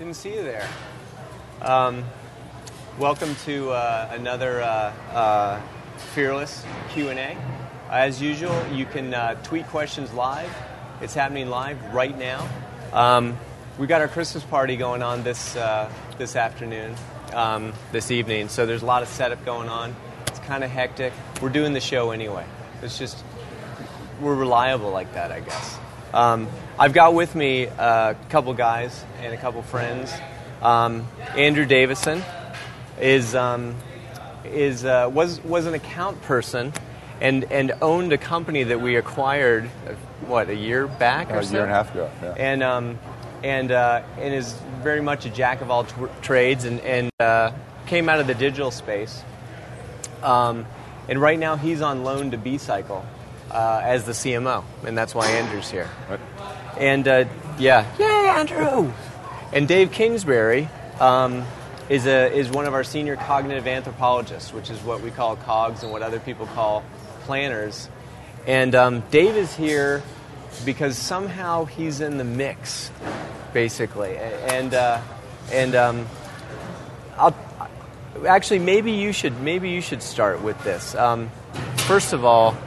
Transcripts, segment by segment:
Couldn't see you there. Welcome to another Fearless Q&A. As usual, you can tweet questions live. It's happening live right now. We got our Christmas party going on this afternoon, this evening. So there's a lot of setup going on. It's kind of hectic. We're doing the show anyway. It's just we're reliable like that, I guess. I've got with me a couple guys and a couple friends. Andrew Davison was an account person and owned a company that we acquired a year back or so? A year and a half ago. Yeah. And is very much a jack of all trades and came out of the digital space. And right now he's on loan to Bcycle as the CMO, and that's why Andrew's here. Right. And Andrew. And Dave Kingsbury is one of our senior cognitive anthropologists, which is what we call cogs and what other people call planners. And Dave is here because somehow he's in the mix, basically. And actually maybe you should start with this. First of all,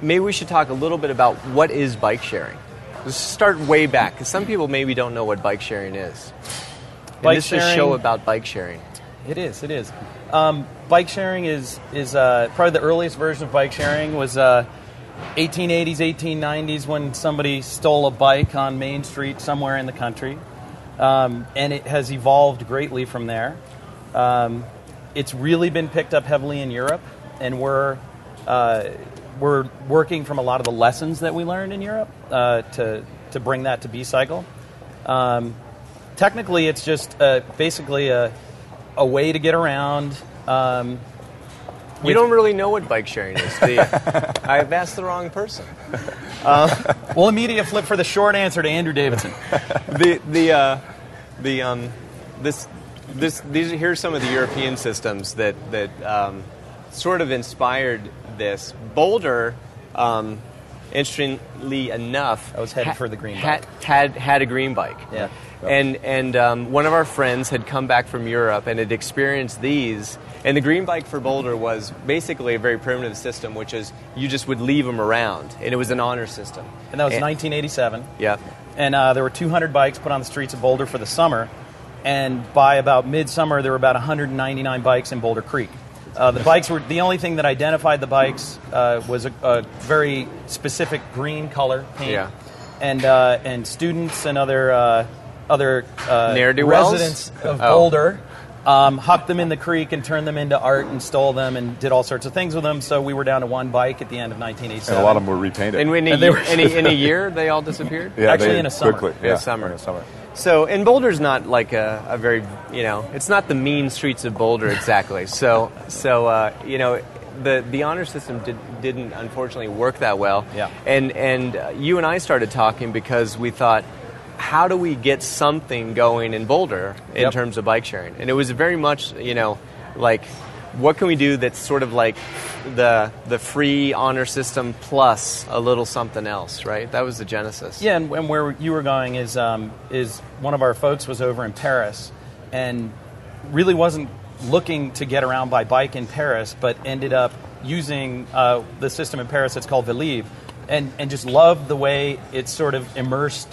maybe we should talk a little bit about what is bike sharing. Let's start way back, because some people maybe don't know what bike sharing is. This is a show about bike sharing. It is. Bike sharing is probably the earliest version of bike sharing was 1880s, 1890s when somebody stole a bike on Main Street somewhere in the country. And it has evolved greatly from there. It's really been picked up heavily in Europe, and we're working from a lot of the lessons that we learned in Europe to bring that to Bcycle. Technically, it's just basically a way to get around. You don't really know what bike sharing is, do you? I've asked the wrong person. We'll immediately flip for the short answer to Andrew Davison. Here's some of the European systems that sort of inspired this. Boulder, interestingly enough, I was headed for the green bike. Had a green bike. Yeah. And one of our friends had come back from Europe and had experienced these. And the green bike for Boulder was basically a very primitive system, which is you just would leave them around, and it was an honor system. And that was 1987. Yeah. And there were 200 bikes put on the streets of Boulder for the summer. And by about midsummer, there were about 199 bikes in Boulder Creek. The bikes were the only thing that identified the bikes was a very specific green color paint. Yeah. And students and other residents of Boulder hucked them in the creek and turned them into art and stole them and did all sorts of things with them. So we were down to one bike at the end of 1987. And a lot of them were repainted. And in a year, they all disappeared? Yeah, actually in a summer. Quickly. In a summer. So, and Boulder's not like a very, it's not the mean streets of Boulder exactly. So the honor system didn't unfortunately work that well. Yeah. And you and I started talking because we thought, how do we get something going in Boulder in terms of bike sharing? And it was very much, like, what can we do that's sort of like the free honor system plus a little something else, right? That was the genesis. Yeah, and where you were going is one of our folks was over in Paris and really wasn't looking to get around by bike in Paris, but ended up using the system in Paris that's called Vélib, and just loved the way it sort of immersed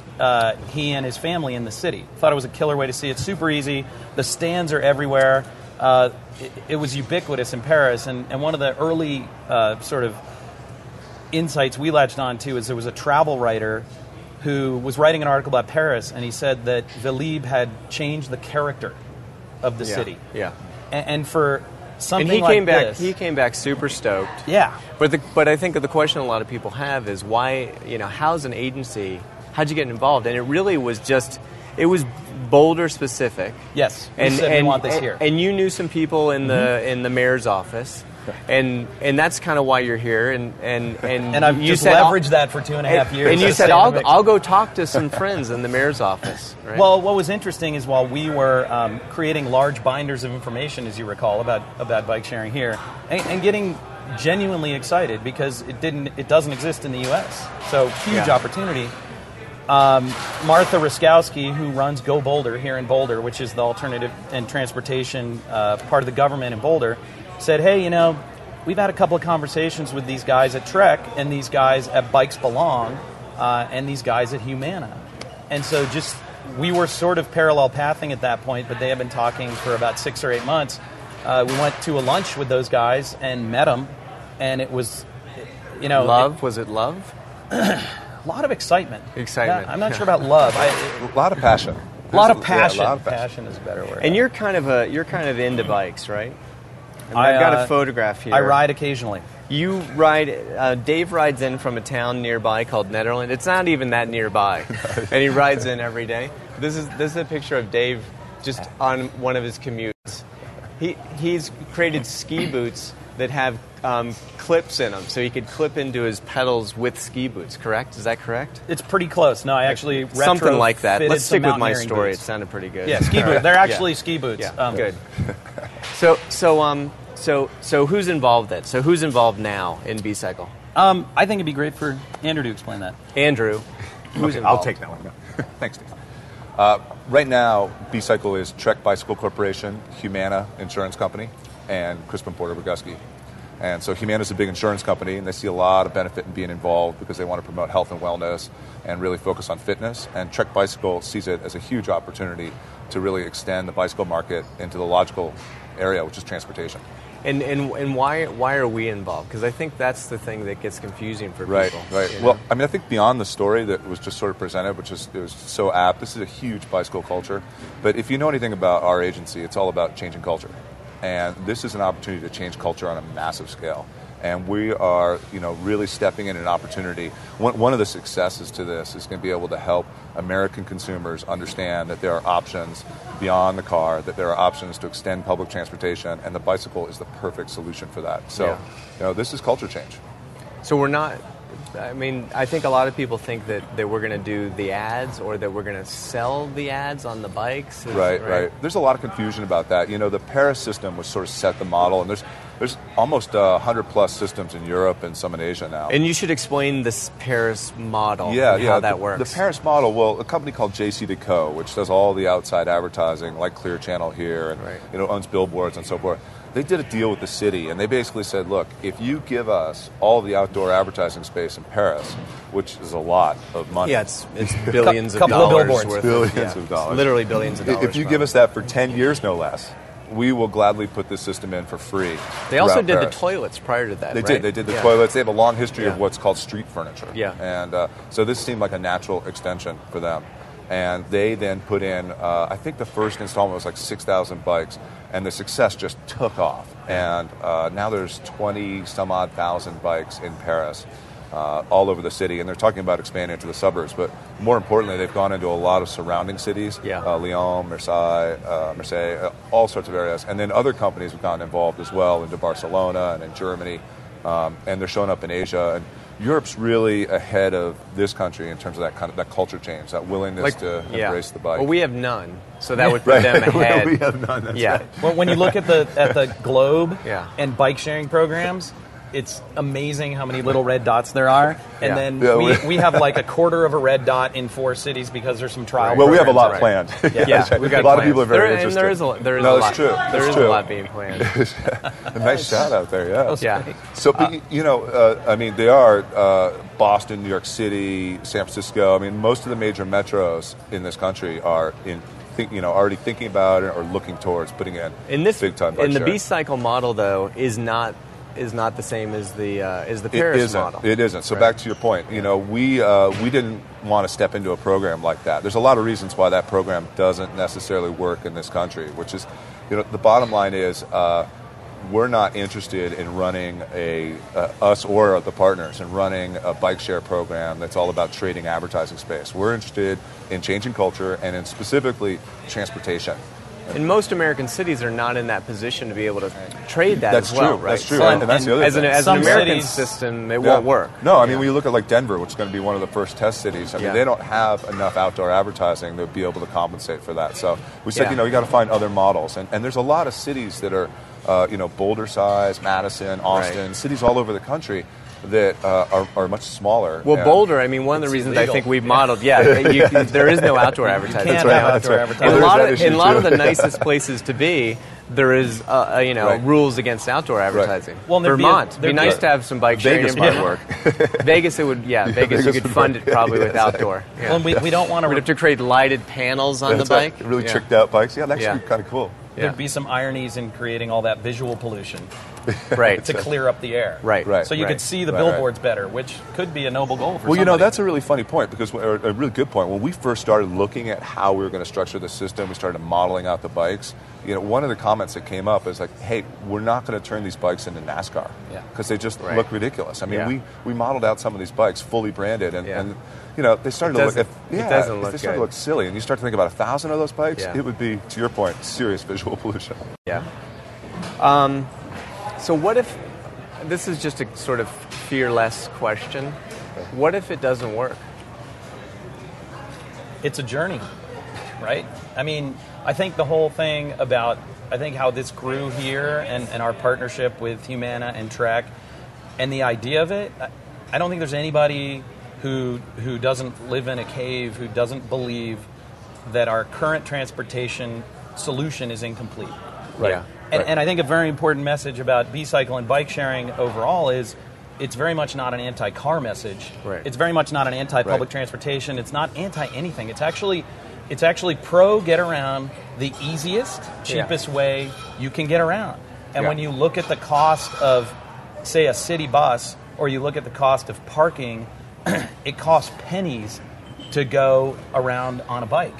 he and his family in the city. Thought it was a killer way to see it. Super easy. The stands are everywhere. It was ubiquitous in Paris, and one of the early sort of insights we latched on to is there was a travel writer who was writing an article about Paris, and he said that Vélib had changed the character of the city. Yeah. And for something he came back super stoked. Yeah. But I think the question a lot of people have is why, how's an agency, how'd you get involved? And it really was it was Boulder specific. Yes. We want this here. And you knew some people in the mayor's office. And that's kind of why you're here. And I've just leveraged that for 2.5 years. And you said, I'll go talk to some friends in the mayor's office. Right? Well, what was interesting is while we were creating large binders of information, as you recall, about bike sharing here, and getting genuinely excited because it doesn't exist in the U.S. So huge opportunity. Martha Ruskowski, who runs Go Boulder here in Boulder, which is the alternative and transportation part of the government in Boulder, said, hey, we've had a couple of conversations with these guys at Trek and these guys at Bikes Belong and these guys at Humana. And so we were sort of parallel pathing at that point, but they had been talking for about 6 or 8 months. We went to a lunch with those guys and met them, and it was, Love? Was it love? A lot of excitement. Excitement. Yeah, I'm not sure about love. A lot of passion. A lot of passion. Yeah, a lot of passion is a better word. And you're kind of into bikes, right? I've got a photograph here. I ride occasionally. You ride. Dave rides in from a town nearby called Nederland. It's not even that nearby, and he rides in every day. This is a picture of Dave just on one of his commutes. He's created ski boots that have clips in them, so he could clip into his pedals with ski boots. Correct? Is that correct? It's pretty close. No, I actually something like that. Let's stick with my story. Boots. It sounded pretty good. Yeah, ski boots. They're actually ski boots. Yeah, good. So who's involved then? So who's involved now in Bcycle? I think it'd be great for Andrew to explain that. Andrew, who's involved? I'll take that one. Thanks, Steve. Right now, Bcycle is Trek Bicycle Corporation, Humana Insurance Company, and Crispin Porter Bogusky. And so Humana is a big insurance company, and they see a lot of benefit in being involved because they want to promote health and wellness and really focus on fitness. And Trek Bicycle sees it as a huge opportunity to really extend the bicycle market into the logical area, which is transportation. And why are we involved? Because I think that's the thing that gets confusing for people. Right. Well, I mean, I think beyond the story that was just sort of presented, which is it was so apt, this is a huge bicycle culture. But if you know anything about our agency, it's all about changing culture. And this is an opportunity to change culture on a massive scale. And we are, really stepping in an opportunity. One of the successes to this is going to be able to help American consumers understand that there are options beyond the car, that there are options to extend public transportation, and the bicycle is the perfect solution for that. So, this is culture change. So we're not, I think a lot of people think that we're going to do the ads or that we're going to sell the ads on the bikes. Right. There's a lot of confusion about that. The Paris system was sort of set the model, and there's almost 100+ systems in Europe and some in Asia now. And you should explain this Paris model and how that works. The Paris model, well, a company called JC&Co, which does all the outside advertising, like Clear Channel here, and owns billboards and so forth. They did a deal with the city, and they basically said, look, if you give us all the outdoor advertising space in Paris, which is a lot of money. Yeah, it's billions of couple dollars of billboards. worth billions of dollars. Literally billions of dollars. If you give us that for 10 years, no less, we will gladly put this system in for free. They also did Paris. The toilets prior to that, They right? did. They did the toilets. They have a long history of what's called street furniture. Yeah. And so this seemed like a natural extension for them. And they then put in, I think the first installment was like 6,000 bikes, and the success just took off. And now there's 20-some-odd thousand bikes in Paris, all over the city, and they're talking about expanding into the suburbs. But more importantly, they've gone into a lot of surrounding cities, Lyon, Marseille, all sorts of areas. And then other companies have gotten involved as well into Barcelona and in Germany, and they're showing up in Asia. And Europe's really ahead of this country in terms of that culture change, that willingness to embrace the bike. Well, we have none, so that would put them ahead. We have none. That's right. Well, when you look at the globe and bike sharing programs, it's amazing how many little red dots there are. And then we have like a quarter of a red dot in 4 cities because there's some trial. Well, we have a lot planned. We've got a lot of people are very interested. And there is a lot. There is a lot being planned. A nice shout out there, yeah. So, they are Boston, New York City, San Francisco. I mean, most of the major metros in this country are already thinking about it or looking towards puting in big time bike sharing. And the Bcycle model, though, is not the same as the Paris model. It isn't. So back to your point, we didn't want to step into a program like that. There's a lot of reasons why that program doesn't necessarily work in this country, which is, the bottom line is we're not interested in running us or the partners in running a bike share program that's all about trading advertising space. We're interested in changing culture and in specifically transportation. And most American cities are not in that position to be able to trade that that's as well, true. right? That's true. And that's the other thing. As an American system, it won't work. No, I mean, when you look at like Denver, which is going to be one of the first test cities, they don't have enough outdoor advertising to be able to compensate for that. So we said, we got to find other models. And there's a lot of cities that are Boulder size, Madison, Austin, Right. cities all over the country that are much smaller. Well, And Boulder, I mean, one of the reasons illegal. I think we've modeled, there is no outdoor advertising. can't That's have right. outdoor advertising. In a There's lot that of, issue, in a lot of too. the nicest places to be, there is, Right. rules against outdoor advertising. Well, there'd be a- Vermont, it'd be there'd nice be a- to have some bike sharing. Vegas in might Vermont. work. Vegas, it would, Vegas, you Vegas could would fund work. it probably Yeah, with exactly. outdoor. Yeah. Well, we don't want We'd to. have to create lighted panels on the That's bike. right. Really Yeah. tricked out bikes. Yeah, that's Yeah. actually kind of cool. Yeah. There'd be some ironies in creating all that visual pollution Right. to clear up the air. Right. Right. So you could see the Right, billboards better, which could be a noble goal for Well, somebody. that's a really funny point because, or a really good point. When we first started looking at how we were going to structure the system, we started modeling out the bikes. One of the comments that came up is like, "Hey, we're not going to turn these bikes into NASCAR Yeah. because they just Right. look ridiculous." I mean, Yeah. we modeled out some of these bikes fully branded, and, Yeah. and they started It to look. doesn't- it doesn't if look they started good. to look silly, and you start to think about 1,000 of those bikes, Yeah. it would be, to your point, serious visual pollution. Yeah. So what if, this is just a sort of fearless question, what if it doesn't work? It's a journey, right? I mean, I think the whole thing about, how this grew here and our partnership with Humana and Trek and the idea of it, I don't think there's anybody who doesn't live in a cave, who doesn't believe that our current transportation solution is incomplete. Right. Yeah. And I think a very important message about Bcycle and bike sharing overall is it's very much not an anti-car message. Right. It's very much not an anti-public Right. transportation. It's not anti-anything. It's actually pro get around the easiest, cheapest way you can get around. And Yeah. when you look at the cost of, say, a city bus, or you look at the cost of parking, it costs pennies to go around on a bike.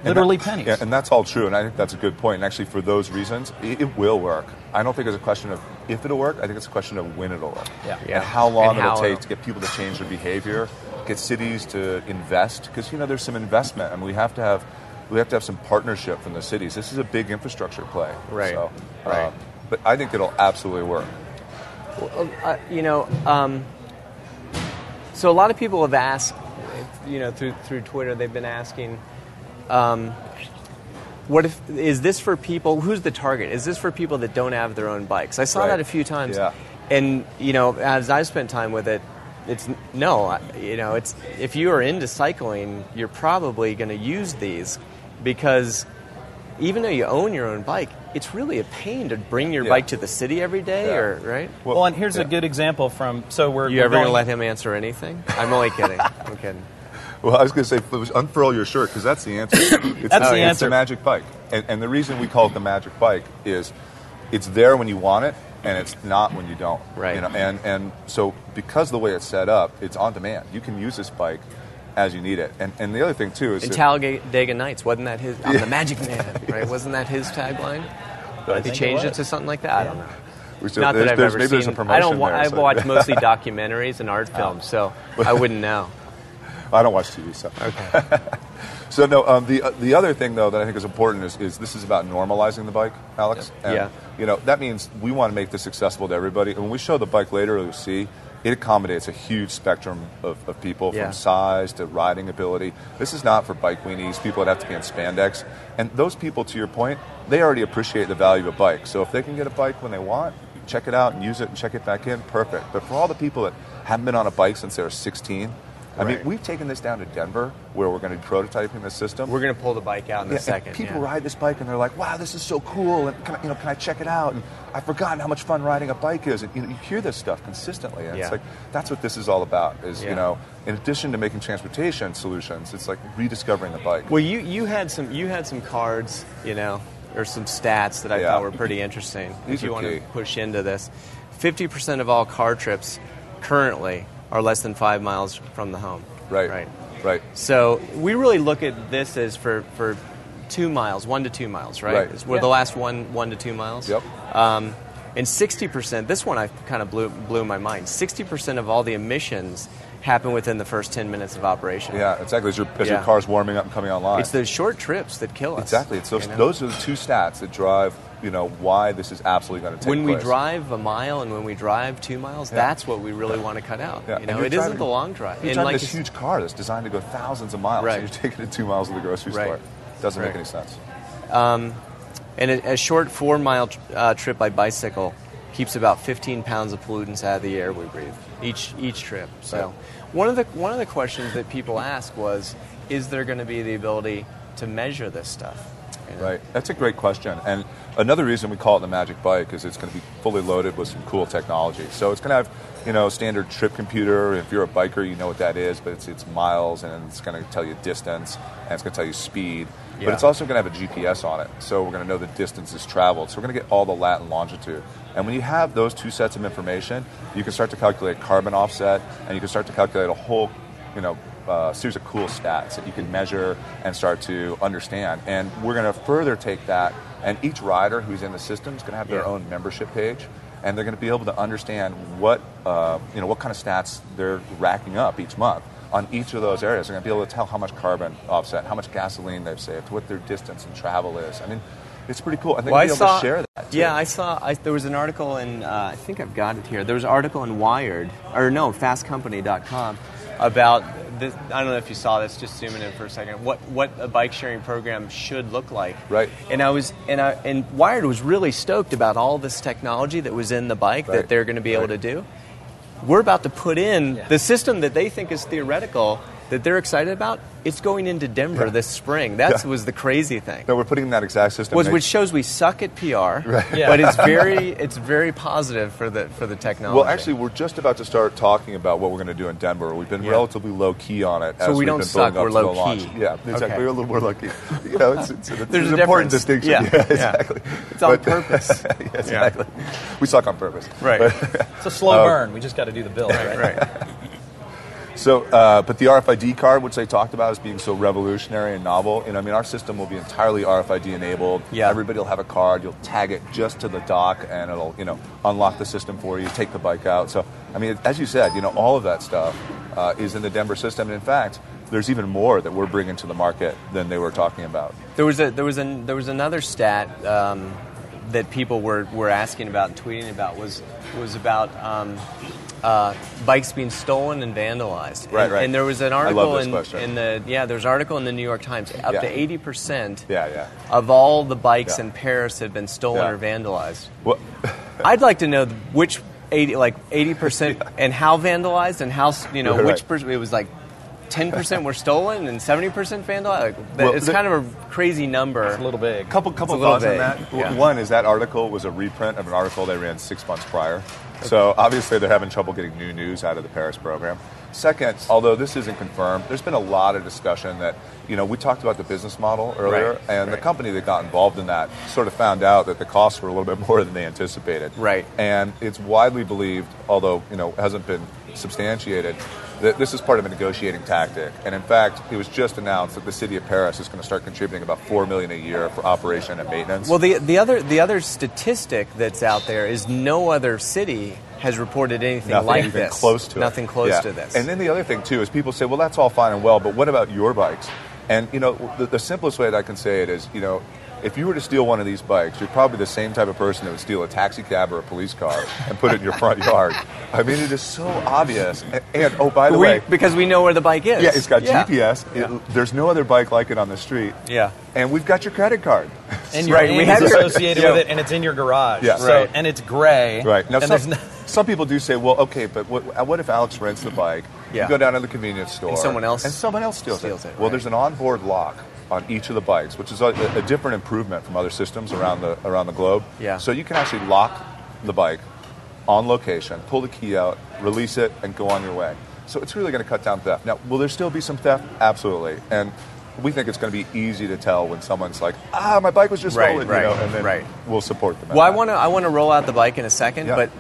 Literally pennies. Yeah, and that's all true, and I think that's a good point. And actually, for those reasons, it will work. I don't think it's a question of if it'll work. I think it's a question of when it'll work. Yeah. Yeah. And how long And how it'll take it'll- to get people to change their behavior, get cities to invest, because there's some investment. I mean, we have to have some partnership from the cities. This is a big infrastructure play. Right. So, Right. but I think it'll absolutely work. So a lot of people have asked, through Twitter, they've been asking, is this for people, who's the target? Is this for people that don't have their own bikes? I saw Right. that a few times. Yeah. And, as I've spent time with it, it's if you are into cycling, you're probably going to use these because even though you own your own bike, it's really a pain to bring your Yeah. bike to the city every day, Yeah. right? Well, and here's a good example from, so we're You we're ever going to going- let him answer anything? I'm only kidding. I'm kidding. Well, I was going to say, unfurl your shirt, because that's the answer. It's That's the It's answer. the magic bike. And the reason we call it the magic bike is it's there when you want it, and it's not when you don't. Right. And so because of the way it's set up, it's on demand. You can use this bike as you need it. And the other thing, too, is In that- Talladega Nights, wasn't that his? I'm the Magic Man, right? Wasn't that his tagline? He think changed it it was. to something like that. I don't know. there's- Not that I've there's- ever maybe there's a seen. promotion there, I so- watch mostly documentaries and art films, so I wouldn't know. I don't watch TV, so. Okay. So no, the other thing though that I think is important is this is about normalizing the bike, Alex. Yeah. And, that means we want to make this accessible to everybody. And when we show the bike later, you'll see it accommodates a huge spectrum of people Yeah. from size to riding ability. This is not for bike weenies, people that have to be in spandex. And those people, to your point, they already appreciate the value of a bike. So if they can get a bike when they want, check it out and use it and check it back in, perfect. But for all the people that haven't been on a bike since they were 16, I mean, Right. we've taken this down to Denver, where we're going to be prototyping this system. We're going to pull the bike out in a and second. people yeah. ride this bike and they're like, "Wow, this is so cool!" And can I check it out? And I've forgotten how much fun riding a bike is. And you hear this stuff consistently, and Yeah. it's like that's what this is all about. Is Yeah. in addition to making transportation solutions, it's like rediscovering the bike. Well, you had some cards, or some stats that I Yeah. thought were pretty interesting. These if you are want key. to push into this, 50% of all car trips currently are less than 5 miles from the home. Right. So we really look at this as for 2 miles, 1 to 2 miles, right? Right. We're the last 1 to 2 miles. Yep. And 60%, this one I kind of blew my mind. 60% of all the emissions happen within the first 10 minutes of operation. Yeah, exactly. As your Yeah. car's warming up and coming online. It's those short trips that kill us. Exactly. It's those are the two stats that drive why this is absolutely going to take When place. we drive a mile and when we drive 2 miles, that's what we really want to cut out. Yeah. And you're It driving- isn't the long drive. You're And driving like this huge car that's designed to go thousands of miles, Right. and you're taking it 2 miles to the grocery Right. store. Doesn't make Right. any sense. And a short 4-mile trip by bicycle keeps about 15 pounds of pollutants out of the air we breathe each trip. So one of the questions that people ask was, is there going to be the ability to measure this stuff? You know? Right. That's a great question. And another reason we call it the Magic Bike is it's going to be fully loaded with some cool technology. So it's going to have, standard trip computer. If you're a biker, you know what that is, but it's miles, and it's going to tell you distance, and it's going to tell you speed. Yeah. But it's also going to have a GPS on it, so we're going to know the distances traveled. So we're going to get all the lat and longitude. And when you have those two sets of information, you can start to calculate carbon offset, and you can start to calculate a whole, series of cool stats that you can measure and start to understand. And we're going to further take that, and each rider who's in the system is going to have their own membership page, and they're going to be able to understand what kind of stats they're racking up each month on each of those areas. They're going to be able to tell how much carbon offset, how much gasoline they've saved, what their distance and travel is. I mean, it's pretty cool. I think we'll be able to share that, too. Yeah, there was an article in, I think I've got it here. There was an article in fastcompany.com about this. I don't know if you saw this, just zooming in for a second, what a bike sharing program should look like. Right. And Wired was really stoked about all this technology that was in the bike that they're going to be able to do. We're about to put in the system that they think is theoretical, that they're excited about. It's going into Denver this spring. That was the crazy thing. No, we're putting in that exact system. Which shows we suck at PR, but it's very positive for the technology. Well, actually, we're just about to start talking about what we're going to do in Denver. We've been relatively low key on it. So we don't suck. We're low key. Yeah, exactly. Okay. We're a little more low key. It's There's an important distinction. Yeah, exactly. It's on purpose. Exactly. We suck on purpose. Right. It's a slow burn. We just got to do the build. Right. So, but the RFID card, which they talked about as being so revolutionary and novel, our system will be entirely RFID enabled. Yeah. Everybody will have a card. You'll tag it just to the dock, and it'll, unlock the system for you, take the bike out. So, as you said, all of that stuff is in the Denver system. And in fact, there's even more that we're bringing to the market than they were talking about. There was another stat that people were asking about and tweeting about was about bikes being stolen and vandalized. Right. And there was an article there was an article in the New York Times. Up to 80% of all the bikes in Paris had been stolen or vandalized. Well, I'd like to know which 80% and how vandalized and how which person. It was like 10% were stolen and 70% vandalized. It's kind of a crazy number. It's a little big. Couple thoughts on that. Yeah. One is that article was a reprint of an article they ran 6 months prior. So obviously they're having trouble getting new news out of the Paris program. Second, although this isn't confirmed, there's been a lot of discussion that, we talked about the business model earlier, and the company that got involved in that sort of found out that the costs were a little bit more than they anticipated. Right. And it's widely believed, although, hasn't been substantiated, that this is part of a negotiating tactic. And in fact, it was just announced that the city of Paris is going to start contributing about $4 million a year for operation and maintenance. Well, the other statistic that's out there is no other city has reported anything like this. Nothing close to this. And then the other thing, too, is people say, well, that's all fine and well, but what about your bikes? And, the simplest way that I can say it is, if you were to steal one of these bikes, you're probably the same type of person that would steal a taxi cab or a police car and put it in your front yard. It is so obvious. And oh, by the way, because we know where the bike is. Yeah, it's got GPS. There's no other bike like it on the street. Yeah. And we've got your credit card. And your name is associated with it, and it's in your garage. Yeah. So, and it's gray. Right. Now, some people do say, well, okay, but what if Alex rents the bike, you go down to the convenience store, and someone else steals it. Right. Well, there's an onboard lock on each of the bikes, which is a different improvement from other systems around the globe. Yeah. So you can actually lock the bike on location, pull the key out, release it, and go on your way. So it's really going to cut down theft. Now, will there still be some theft? Absolutely. And we think it's going to be easy to tell when someone's like, my bike was just stolen, and then we'll support them. Well, I want to roll out the bike in a second, but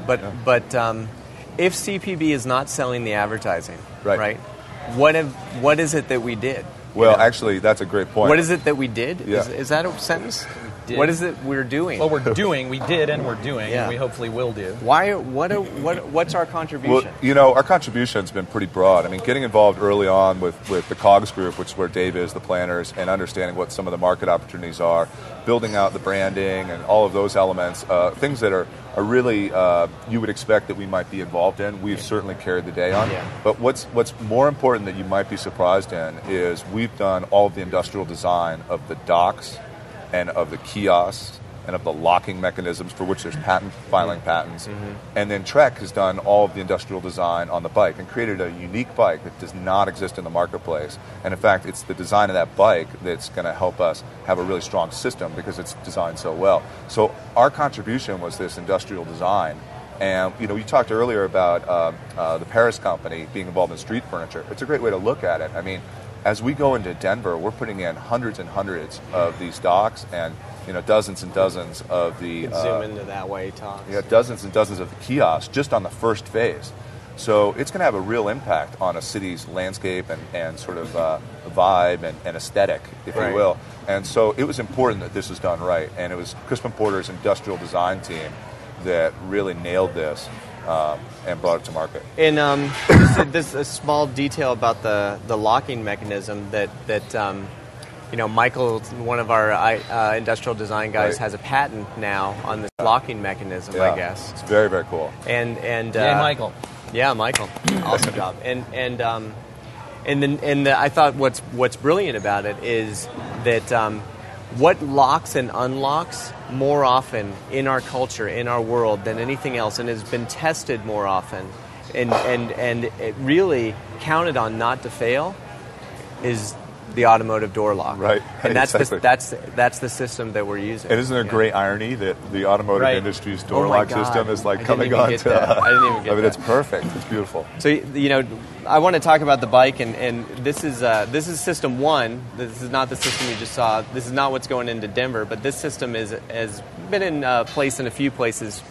if CPB is not selling the advertising, right? What is it that we did? Well, actually, that's a great point. What is it that we did? Yeah. Is that a sentence? What is it we're doing? Well, we did, and we're doing, and we hopefully will do. What's our contribution? Well, our contribution's been pretty broad. Getting involved early on with the COGS group, which is where Dave is, the planners, and understanding what some of the market opportunities are, building out the branding and all of those elements, things that are really you would expect that we might be involved in. We've certainly carried the day on. Yeah. But what's more important that you might be surprised in is we've done all of the industrial design of the docks and of the kiosks and of the locking mechanisms for which there's patent filing patents. And then Trek has done all of the industrial design on the bike and created a unique bike that does not exist in the marketplace. And in fact, it's the design of that bike that's going to help us have a really strong system because it's designed so well. So our contribution was this industrial design. And, you talked earlier about the Paris company being involved in street furniture. It's a great way to look at it. I mean, as we go into Denver, we're putting in hundreds and hundreds of these docks and, dozens and dozens of the... zoom into that way, Tom. Yeah, dozens and dozens of the kiosks just on the first phase. So it's going to have a real impact on a city's landscape and sort of vibe and aesthetic, if you will. And so it was important that this was done right. And it was Crispin Porter's industrial design team that really nailed this and brought it to market. And just a small detail about the locking mechanism that Michael, one of our industrial design guys, has a patent now on this locking mechanism. I guess it's very, very cool. And Michael. Yeah, Michael, awesome job. And I thought what's brilliant about it is that what locks and unlocks more often in our culture, in our world, than anything else, and has been tested more often, and it really counted on not to fail, is the automotive door lock. Right. And that's exactly. that's the system that we're using. And isn't there great irony that the automotive industry's door lock system is like coming on to... I didn't even get that. It's perfect. It's beautiful. So, I want to talk about the bike, and this is system one. This is not the system you just saw. This is not what's going into Denver, but this system has been in place in a few places,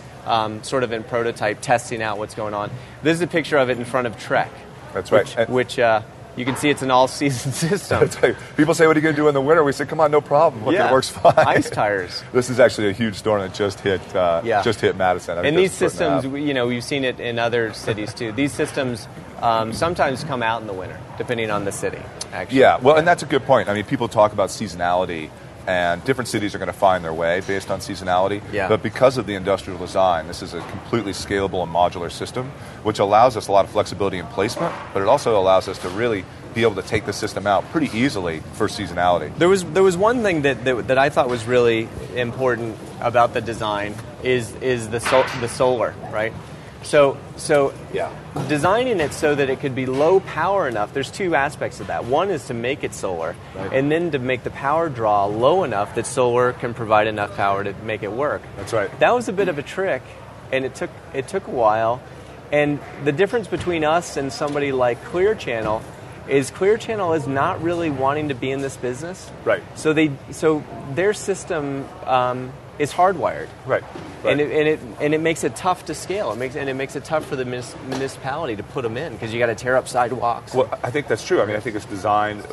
sort of in prototype, testing out what's going on. This is a picture of it in front of Trek. That's right. Which you can see it's an all-season system. That's right. People say, what are you going to do in the winter? We say, come on, no problem. Look, it works fine. Ice tires. This is actually a huge storm that just hit Madison. And these systems, we've seen it in other cities too. These systems sometimes come out in the winter, depending on the city, actually. Yeah, well, and that's a good point. I mean, people talk about seasonality, and different cities are going to find their way based on seasonality. Yeah. But because of the industrial design, this is a completely scalable and modular system, which allows us a lot of flexibility in placement, but it also allows us to really be able to take the system out pretty easily for seasonality. There was one thing that I thought was really important about the design is the solar, right? So designing it so that it could be low power enough, there's two aspects of that. One is to make it solar, and then to make the power draw low enough that solar can provide enough power to make it work. That's right. That was a bit of a trick, and it took a while. And the difference between us and somebody like Clear Channel is Clear Channel is not really wanting to be in this business. Right. So their system is hardwired. Right. And it makes it tough to scale. It makes it tough for the municipality to put them in because you got to tear up sidewalks. Well, I think that's true. I mean, I think it's designed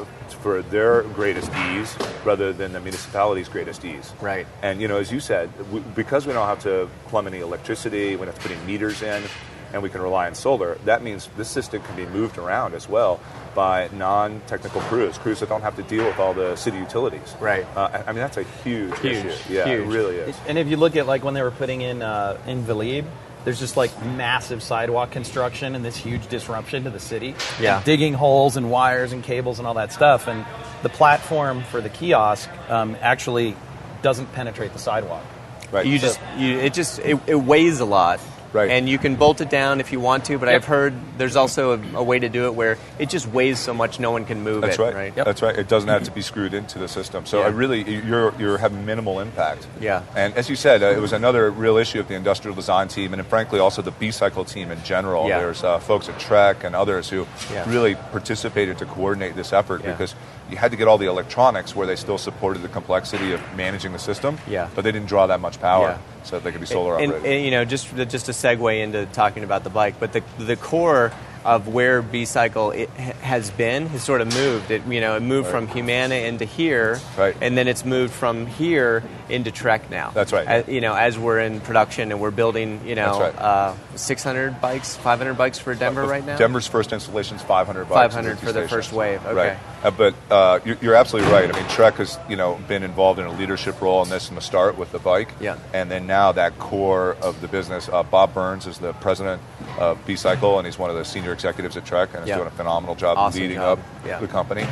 for their greatest ease rather than the municipality's greatest ease. Right. And as you said, because we don't have to plumb any electricity, we don't have to put any meters in, and we can rely on solar, that means this system can be moved around as well by non-technical crews that don't have to deal with all the city utilities. Right. I mean, that's a huge issue. Yeah, huge. It really is. And if you look at like when they were putting in Vlieb, there's just like massive sidewalk construction and this huge disruption to the city. Yeah. Digging holes and wires and cables and all that stuff. And the platform for the kiosk actually doesn't penetrate the sidewalk. Right. It weighs a lot. Right. And you can bolt it down if you want to, but I've heard there's also a way to do it where it just weighs so much no one can move That's it. right. Right. Yep. That's right. It doesn't have to be screwed into the system. So you're having minimal impact. Yeah. And as you said, it was another real issue of the industrial design team, and frankly also the Bcycle team in general. Yeah. There's folks at Trek and others who really participated to coordinate this effort because you had to get all the electronics where they still supported the complexity of managing the system, but they didn't draw that much power. So that they could be solar operated. And just to segue into talking about the bike, but the core of where Bcycle has sort of moved. It moved from Humana into here, and then it's moved from here into Trek now. That's right. As we're in production and we're building, 600 bikes, 500 bikes for Denver right now. Denver's first installation is 500 bikes. 500 for the first wave. Okay. Right. But you're absolutely right. I mean, Trek has been involved in a leadership role in this from the start with the bike. Yeah. And then now that core of the business, Bob Burns is the president of Bcycle, and he's one of the senior executives at Trek, and is doing a phenomenal job leading up the company.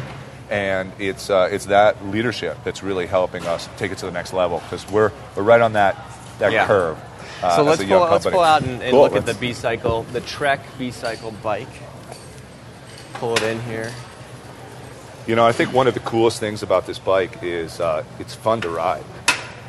And it's that leadership that's really helping us take it to the next level, because we're right on that curve. So let's pull out and Cool. look at the Bcycle, the Trek Bcycle bike. Pull it in here. I think one of the coolest things about this bike is it's fun to ride.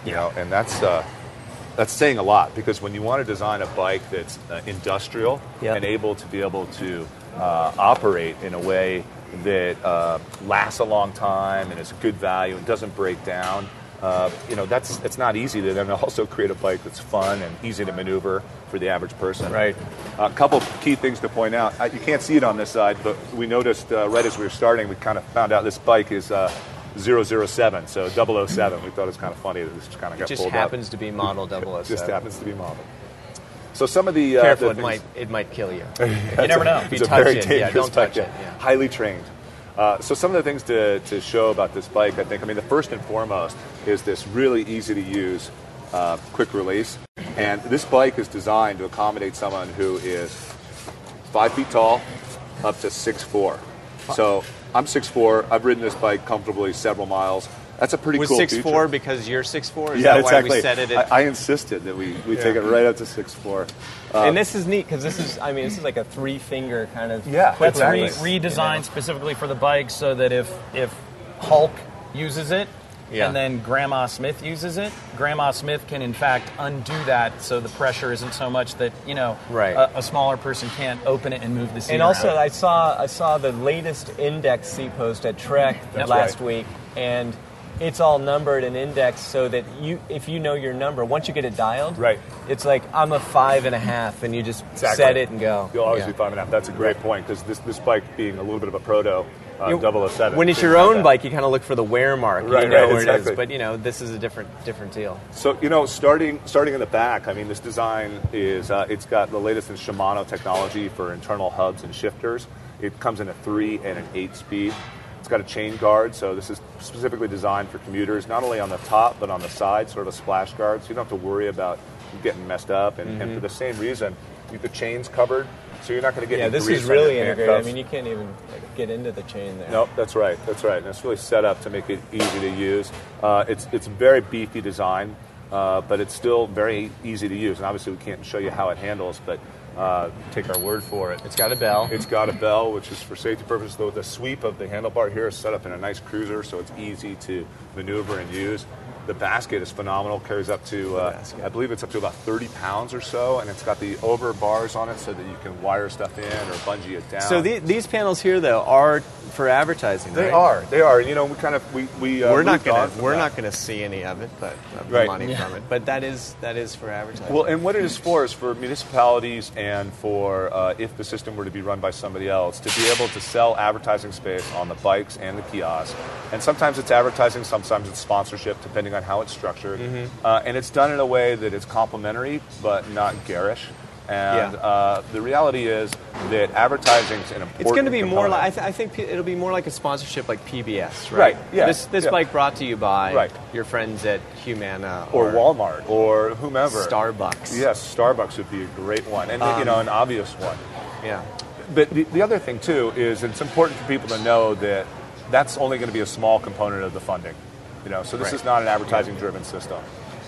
And that's saying a lot, because when you want to design a bike that's industrial and able to operate in a way that lasts a long time and is good value and doesn't break down, it's not easy to then also create a bike that's fun and easy to maneuver for the average person. Right. A couple key things to point out. You can't see it on this side, but we noticed right as we were starting, we kind of found out this bike is 007, so 007. We thought it was kind of funny that this kind of got pulled up. It just happens to be model 007. Just happens to be model. So some of the careful, the it might kill you. You never know. If you touch it, don't touch it. Yeah. Highly trained. So some of the things to show about this bike, I think, the first and foremost is this really easy to use quick release. And this bike is designed to accommodate someone who is 5 feet tall up to 6'4". So I'm 6'4". I've ridden this bike comfortably several miles. That's a pretty cool feature. 6'4" because you're 6'4"? Is yeah, that exactly. Why we said it? I insisted that we take it right up to 6'4". And this is neat because this is like a 3-finger kind of. Yeah, That's exactly. redesigned specifically for the bike, so that if Hulk uses it and then Grandma Smith uses it, Grandma Smith can in fact undo that, so the pressure isn't so much that a smaller person can't open it and move the seat. And also, around. I saw the latest index seat post at Trek last week, and it's all numbered and indexed so that if you know your number, once you get it dialed, it's like I'm a 5.5, and you just set it and go. You'll always be 5.5. That's a great point, because this bike being a little bit of a proto 007. When it's your own bike, you kind of look for the wear mark. Right, you know where exactly. it is. But this is a different deal. So starting in the back, this design is it's got the latest in Shimano technology for internal hubs and shifters. It comes in a 3 and an 8 speed. It's got a chain guard, so this is specifically designed for commuters, not only on the top but on the side, sort of a splash guard, so you don't have to worry about getting messed up. And for the same reason, the chain's covered, so you're not going to get. Yeah, this is really integrated. You can't even get into the chain there. No, that's right. And it's really set up to make it easy to use. It's very beefy design, but it's still very easy to use. And obviously, we can't show you how it handles, but take our word for it. It's got a bell. It's got a bell, which is for safety purposes. Though the sweep of the handlebar here is set up in a nice cruiser, so it's easy to maneuver and use. The basket is phenomenal. Carries up to, I believe it's up to about 30 pounds or so, and it's got the over bars on it so that you can wire stuff in or bungee it down. So these panels here, though, are for advertising. They right? are. We're not gonna see any of it, but money from it. But that is for advertising. Well, and what it is for municipalities and for if the system were to be run by somebody else, to be able to sell advertising space on the bikes and the kiosks. And sometimes it's advertising, sometimes it's sponsorship, depending on how it's structured. And it's done in a way that is complementary but not garish. And the reality is that advertising is an important It's going to be component. more like, I think it'll be more like a sponsorship like PBS, right? Right, yeah. This bike brought to you by your friends at Humana. Or Walmart, or whomever. Starbucks. Yes, Starbucks would be a great one, and an obvious one. Yeah. But the other thing, too, is it's important for people to know that that's only going to be a small component of the funding. So this is not an advertising-driven system.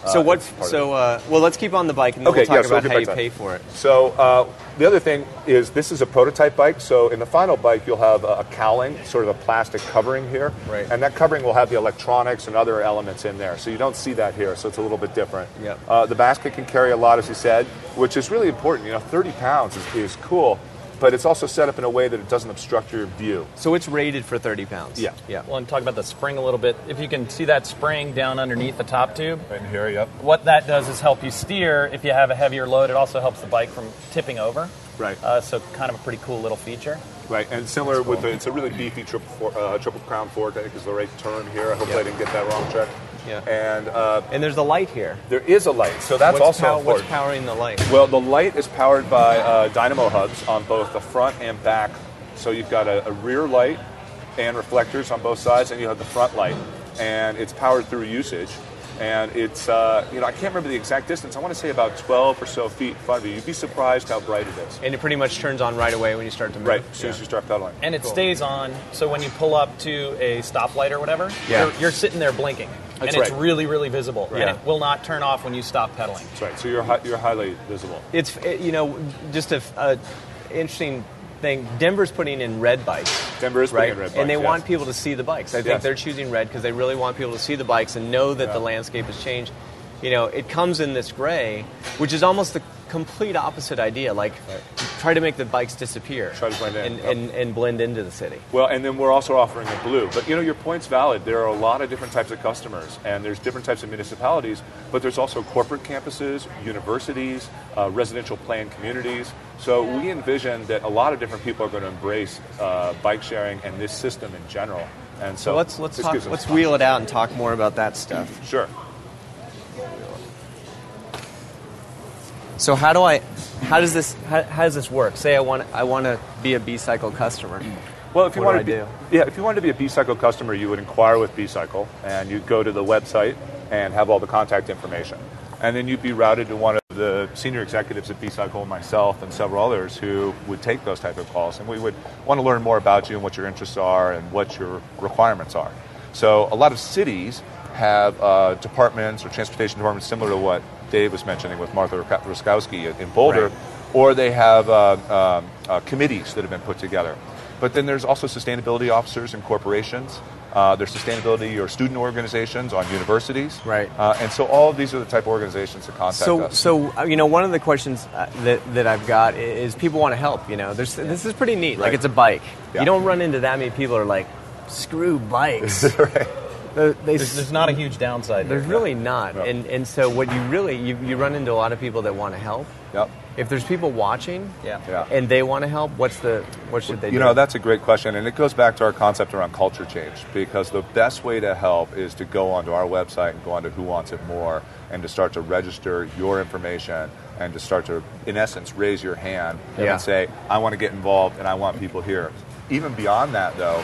So let's keep on the bike, and then we'll talk about how you pay for it. So the other thing is this is a prototype bike. So in the final bike, you'll have a cowling, sort of a plastic covering here. Right. And that covering will have the electronics and other elements in there. So you don't see that here, so it's a little bit different. Yep. The basket can carry a lot, as you said, which is really important. 30 pounds is cool. But it's also set up in a way that it doesn't obstruct your view. So it's rated for 30 pounds. Yeah. Well, and talk about the spring a little bit. If you can see that spring down underneath the top tube. Right in here, yep. What that does is help you steer. If you have a heavier load, it also helps the bike from tipping over. Right. So kind of a pretty cool little feature. Right, and similar with it's a really beefy triple crown fork, I think is the right term here. I hope I didn't get that wrong, Chuck. Yeah. And there's a light here. There is a light, so that's also important. What's powering the light? Well, the light is powered by dynamo hubs on both the front and back. So you've got a rear light and reflectors on both sides, and you have the front light. And it's powered through usage. And it's, I can't remember the exact distance. I want to say about 12 or so feet in front of you. You'd be surprised how bright it is. And it pretty much turns on right away when you start to move. Right, as soon as you start pedaling. And it stays on, so when you pull up to a stoplight or whatever, you're sitting there blinking. That's and it's right. really, really visible. Right. And it will not turn off when you stop pedaling. That's right. So you're highly visible. It's, just a interesting thing. Denver's putting in red bikes. Denver is putting in red bikes, and they want people to see the bikes. I think they're choosing red because they really want people to see the bikes and know that the landscape has changed. It comes in this gray, which is almost the complete opposite idea. Like, try to make the bikes disappear. Try to blend in. And blend into the city. Well, and then we're also offering a blue. But, your point's valid. There are a lot of different types of customers, and there's different types of municipalities, but there's also corporate campuses, universities, residential planned communities. So we envision that a lot of different people are going to embrace bike sharing and this system in general. And so let's wheel it out and talk more about that stuff. Sure. So how does this work? Say I want to be a Bcycle customer. Well, if you what want do if you wanted to be a Bcycle customer, you would inquire with Bcycle, and you'd go to the website and have all the contact information, and then you'd be routed to one of the senior executives at Bcycle, myself, and several others who would take those type of calls, and we would want to learn more about you and what your interests are and what your requirements are. So a lot of cities have departments or transportation departments similar to what Dave was mentioning with Martha Ruskowski in Boulder, right. Or they have committees that have been put together. But then there's also sustainability officers in corporations. There's sustainability or student organizations on universities. Right. And so all of these are the type of organizations that contact us. So one of the questions that I've got is people want to help. This is pretty neat. Right. Like, it's a bike. Yeah. You don't run into that many people who are like, screw bikes. Right. There's not a huge downside. There's really not. No. And so what you run into a lot of people that want to help. Yep. If there's people watching Yeah. and they want to help, what should they do? That's a great question, and it goes back to our concept around culture change, because the best way to help is to go onto our website and go onto Who Wants It More and to start to register your information and to start to, in essence, raise your hand and say, I want to get involved and I want people here. Even beyond that, though,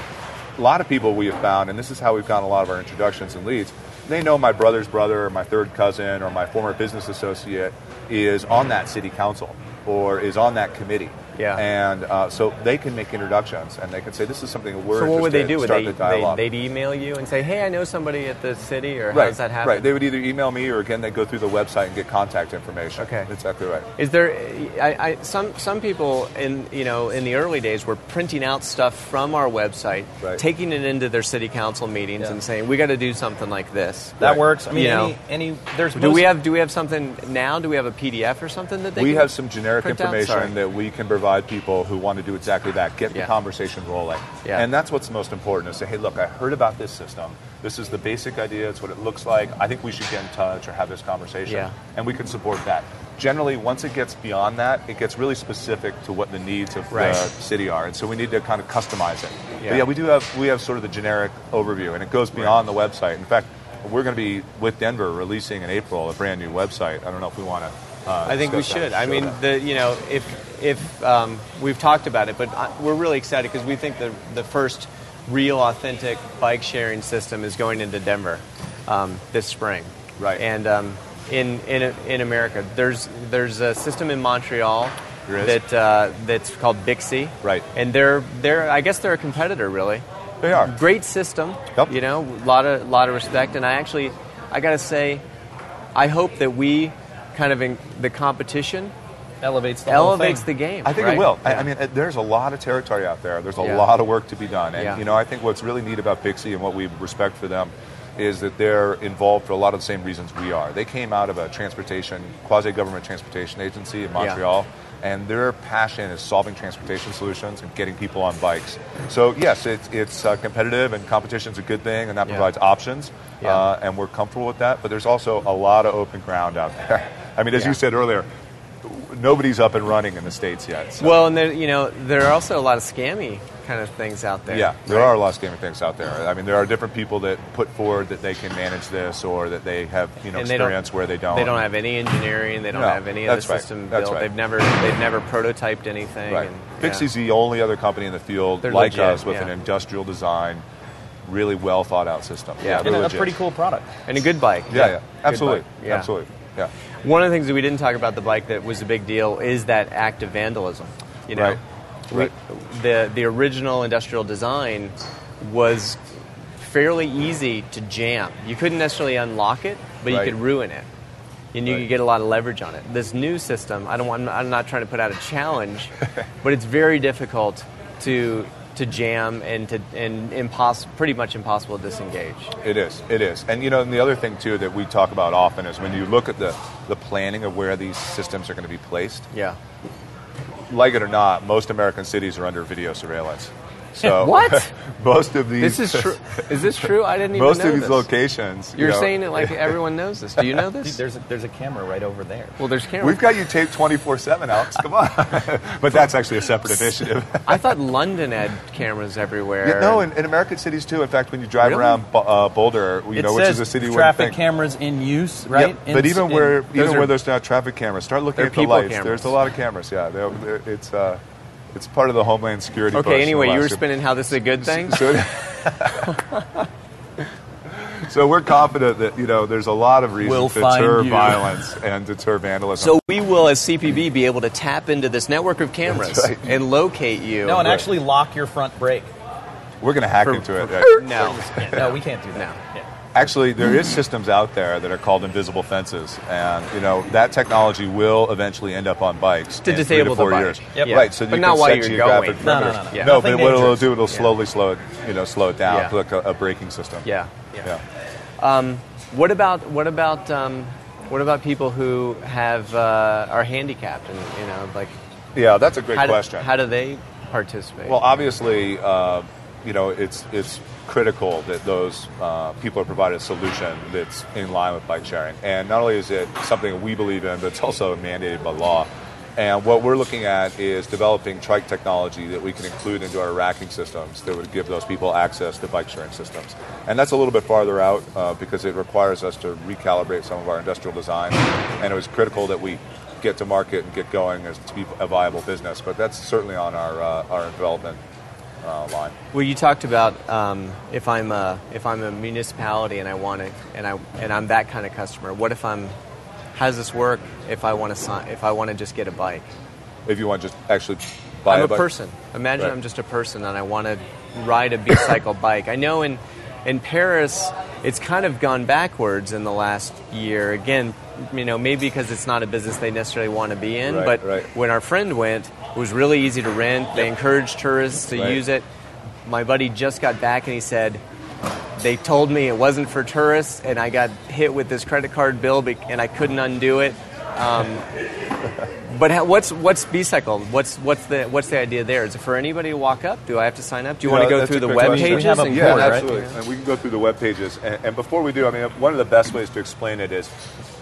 a lot of people we have found, and this is how we've gotten a lot of our introductions and leads, they know my brother's brother or my third cousin or my former business associate is on that city council or is on that committee. Yeah. And so they can make introductions and they can say, this is something we're So what would they do? They'd They'd email you and say, hey, I know somebody at the city, or how does that happen? Right. They would either email me or, again, they go through the website and get contact information. Okay. Exactly right. Is there some people in the early days were printing out stuff from our website, right. taking it into their city council meetings and saying, we got to do something like this. That works. I mean, do we have something now? Do we have a PDF or something that we have some generic print out? information that we can provide people who want to do exactly that, get the conversation rolling. Yeah. And that's what's most important, is say, hey, look, I heard about this system. This is the basic idea. It's what it looks like. I think we should get in touch or have this conversation. Yeah. And we can support that. Generally, once it gets beyond that, it gets really specific to what the needs of the city are. And so we need to kind of customize it. Yeah. But we have sort of the generic overview, and it goes beyond the website. In fact, we're going to be, with Denver, releasing in April a brand new website. I don't know if we want to I think we should. I mean, if we've talked about it, but we're really excited because we think the first real, authentic bike sharing system is going into Denver this spring. Right. And in America, there's a system in Montreal that's called Bogusky. Right. And they're I guess they're a competitor, really. They are. Great system. Yep. A lot of respect. And I got to say, I hope that we kind of in the competition elevates the game. I think it will. Yeah. I mean, there's a lot of territory out there. There's a lot of work to be done. And, I think what's really neat about Bixie and what we respect for them is that they're involved for a lot of the same reasons we are. They came out of a quasi-government transportation agency in Montreal, and their passion is solving transportation solutions and getting people on bikes. So, yes, it's competitive, and competition's a good thing, and that provides options, and we're comfortable with that. But there's also a lot of open ground out there. I mean, as you said earlier, nobody's up and running in the States yet. So. Well, and there are also a lot of scammy kind of things out there. Yeah, there are a lot of scammy things out there. I mean, there are different people that put forward that they can manage this, or that they have experience where they don't. They don't have any engineering. They don't have any of the system built. Right. They've never prototyped anything. Right. And, Bixie's the only other company in the field like us with an industrial design, really well thought out system. Yeah. And a legit. pretty cool product. And a good bike. Yeah. Absolutely. Good bike. Yeah. Absolutely. Yeah. One of the things that we didn't talk about the bike that was a big deal is that active vandalism. You know, Right. the original industrial design was fairly easy to jam. You couldn't necessarily unlock it, but you Right. could ruin it, and you could get a lot of leverage on it. This new system, I'm not trying to put out a challenge, but it's very difficult to jam and pretty much impossible to disengage. It is. And and the other thing too that we talk about often is when you look at the planning of where these systems are going to be placed. Yeah. Like it or not, most American cities are under video surveillance. So What? most of these This is true. Is this true? I didn't even most know of these this. locations. You're saying it like everyone knows this. Do you know this? Dude, there's a camera right over there. Well, there's cameras. We've got you taped 24/7, Alex. Come on. But that's actually a separate initiative. I thought London had cameras everywhere. Yeah, no, in American cities too. In fact, when you drive Really? around Boulder, It which says is a city traffic where cameras in use, right? Yeah, but even where are- there's not traffic cameras, start looking They're at the people lights. cameras. There's a lot of cameras. Yeah, it's part of the Homeland Security. Okay, push anyway, in the you were last- spinning how this is a good thing? So we're confident that there's a lot of reasons We'll to find deter you. violence and deter vandalism. So we will, as CPB, be able to tap into this network of cameras That's right. and locate you. No, and actually lock your front brake. we're going to hack For- into it. for- Right? No. No, we can't do that. No. Yeah. Actually, there is systems out there that are called invisible fences, and that technology will eventually end up on bikes To in disable 3 to 4 the bike. years. Yep. Yeah. Right, so But you not can while set you're geographic going. No, perimeters. no, no, no. Yeah. No, Nothing but what it'll dangerous. do, it'll Yeah. slowly slow it down, Yeah. like a braking system. Yeah. Yeah. What about people who are handicapped and Yeah, that's a great how question. how do they participate? Well, obviously, it's critical that those people are provided a solution that's in line with bike sharing. And not only is it something that we believe in, but it's also mandated by law. And what we're looking at is developing trike technology that we can include into our racking systems that would give those people access to bike sharing systems. And that's a little bit farther out because it requires us to recalibrate some of our industrial design. And it was critical that we get to market and get going as to be a viable business. But that's certainly on our development line. Well, you talked about if I'm a municipality and I want to and I'm that kind of customer. What if how does this work if I want to just get a bike? If you want to just actually buy I'm a bike. person. Imagine Right. I'm just a person and I want to ride a Bcycle bike. I know in Paris it's kind of gone backwards in the last year. Again, maybe because it's not a business they necessarily want to be in. Right, but right. when our friend went, it was really easy to rent. They encouraged tourists to Right. use it. My buddy just got back and he said, they told me it wasn't for tourists, and I got hit with this credit card bill, and I couldn't undo it. But what's Bcycle? What's the idea there? Is it for anybody to walk up? Do I have to sign up? Do you want to go that's through a the great web question. pages? We have a and Yeah, board, right? absolutely. And we can go through the web pages. And before we do, one of the best ways to explain it is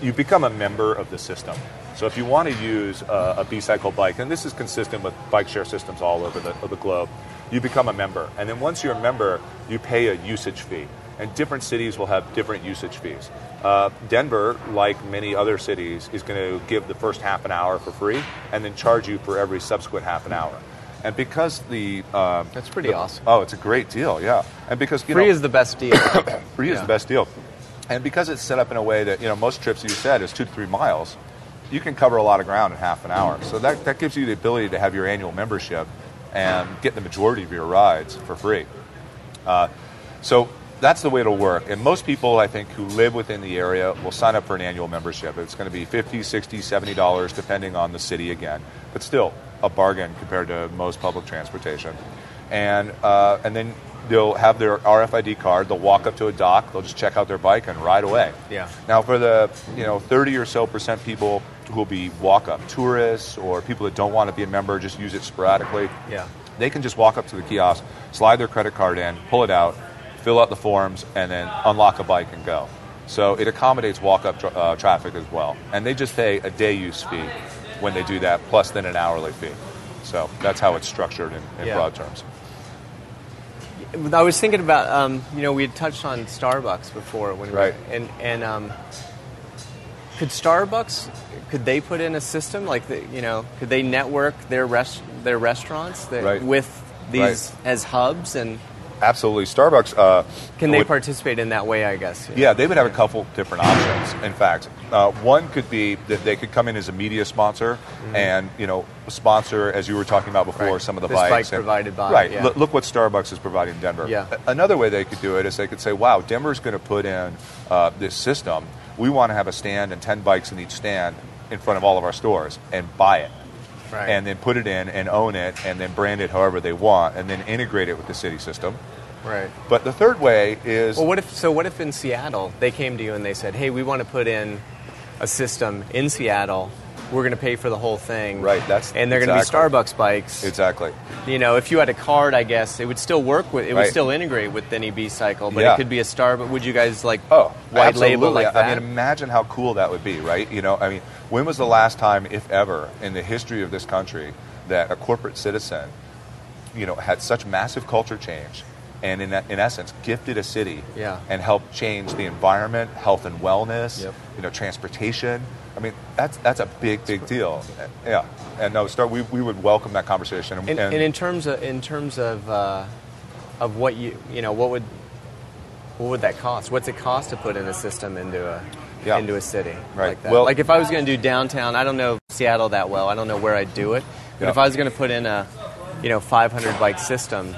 you become a member of the system. So if you want to use a Bcycle bike, and this is consistent with bike share systems all over the globe, you become a member. And then once you're a member, you pay a usage fee. And different cities will have different usage fees. Denver, like many other cities, is going to give the first half an hour for free and then charge you for every subsequent half an hour. And because That's pretty awesome. Oh, it's a great deal, yeah. And because Free is the best deal. free is Yeah. the best deal. And because it's set up in a way that, most trips, you said, is 2 to 3 miles, you can cover a lot of ground in half an hour. So that gives you the ability to have your annual membership and get the majority of your rides for free. So that's the way it'll work. And most people, I think, who live within the area will sign up for an annual membership. It's going to be $50, $60, $70, depending on the city again. But still, a bargain compared to most public transportation. And then they'll have their RFID card. They'll walk up to a dock. They'll just check out their bike and ride away. Yeah. Now, for the 30 or so % people who will be walk-up tourists or people that don't want to be a member, just use it sporadically. Yeah. They can just walk up to the kiosk, slide their credit card in, pull it out, fill out the forms, and then unlock a bike and go. So it accommodates walk-up traffic as well. And they just pay a day use fee when they do that, plus then an hourly fee. So that's how it's structured in Yeah. broad terms. I was thinking about, we had touched on Starbucks before when Right. could they put in a system like could they network their restaurants Right. with these Right. as hubs and Absolutely. Starbucks. Can they participate in that way, I guess? Yeah, they would have a couple different options. In fact, one could be that they could come in as a media sponsor and, sponsor, as you were talking about before, some of the bikes. Bike provided by. Right. Yeah. Look what Starbucks is providing in Denver. Yeah. Another way they could do it is they could say, wow, Denver's going to put in this system. We want to have a stand and 10 bikes in each stand in front of all of our stores and buy it. Right. And then put it in and own it and then brand it however they want and then integrate it with the city system. Right. But the third way is... Well, what if in Seattle they came to you and they said, hey, we want to put in a system in Seattle. We're going to pay for the whole thing. Right. And they're going to be Starbucks bikes. Exactly. If you had a card, I guess, it would still work with, it would still integrate with any Bcycle, but it could be a Starbucks. Would you guys white label like that? I mean, imagine how cool that would be, right? When was the last time, if ever, in the history of this country, that a corporate citizen, had such massive culture change and in essence gifted a city and helped change the environment, health and wellness, transportation. I mean, that's a big deal. Yeah, and no, we would welcome that conversation. And in terms of what what would that cost? What's it cost to put in a system into a city like that? Well, like if I was going to do downtown, I don't know Seattle that well. I don't know where I'd do it. But if I was going to put in a 500 bike system.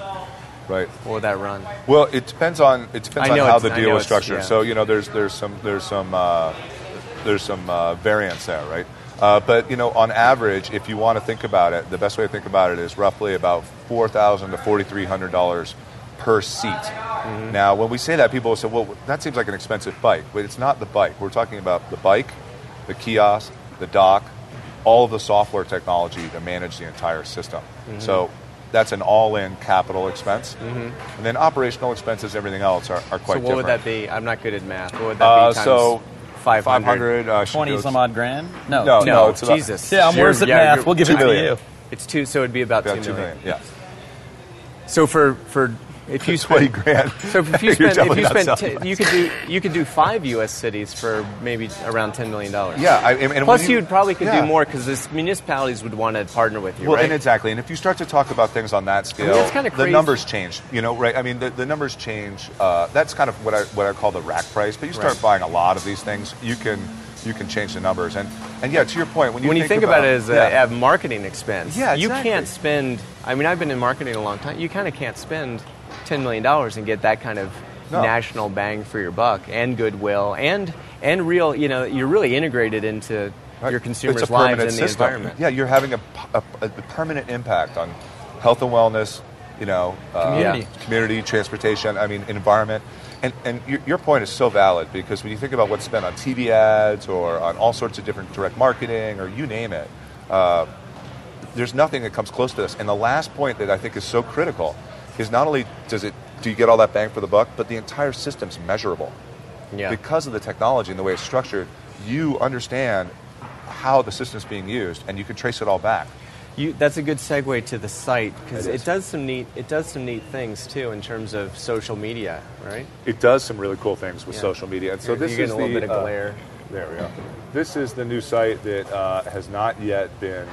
Right. What would that run? Well, it depends on how the deal is structured. Yeah. So there's some variance there, right? But on average, if you want to think about it, the best way to think about it is roughly about $4,000 to $4,300 per seat. Mm-hmm. Now, when we say that, people will say, "Well, that seems like an expensive bike," but it's not the bike. We're talking about the bike, the kiosk, the dock, all of the software technology to manage the entire system. Mm-hmm. So that's an all-in capital expense. Mm-hmm. And then operational expenses, everything else are quite different. So what would that be? I'm not good at math. What would that be times 500? 20 some odd grand? No, it's about, Jesus. Yeah, I'm worse at math. We'll give it to you. It's two, so it'd be about $2 million. Yeah. So for if you spend 20 grand, so if you spend you could do 5 U.S. cities for maybe around $10 million. Yeah, and plus you probably could do more because the municipalities would want to partner with you. Well, right? And exactly, and if you start to talk about things on that scale, that's kind of crazy. The numbers change. Right? I mean, the numbers change. That's kind of what I call the rack price. But you start buying a lot of these things, you can change the numbers. And yeah, to your point, when you think about it as a marketing expense, exactly. You can't spend. I mean, I've been in marketing a long time. You kind of can't spend $10 million and get that kind of national bang for your buck and goodwill and real. You're really integrated into your consumers' lives and the environment. Yeah, you're having a permanent impact on health and wellness. Community, transportation. I mean, environment. And your point is so valid because when you think about what's spent on TV ads or on all sorts of different direct marketing or you name it, there's nothing that comes close to this. And the last point that I think is so critical is not only do you get all that bang for the buck, but the entire system's measurable. Yeah. Because of the technology and the way it's structured, you understand how the system's being used, and you can trace it all back. That's a good segue to the site because it does some neat things too in terms of social media, right? It does some really cool things with social media, and so this is a little bit of glare. There we go. This is the new site that has not yet been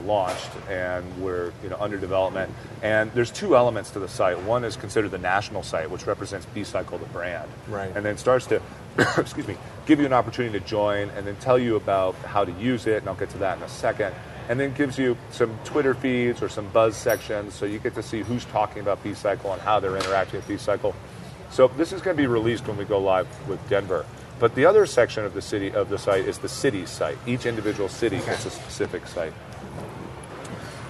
launched, and we're under development. And there's two elements to the site. One is considered the national site, which represents Bcycle, the brand, right? And then starts to, give you an opportunity to join, and then tell you about how to use it. And I'll get to that in a second. And then gives you some Twitter feeds or some buzz sections, so you get to see who's talking about Bcycle and how they're interacting with Bcycle. So this is going to be released when we go live with Denver. But the other section of the site is the city site. Each individual city gets a specific site.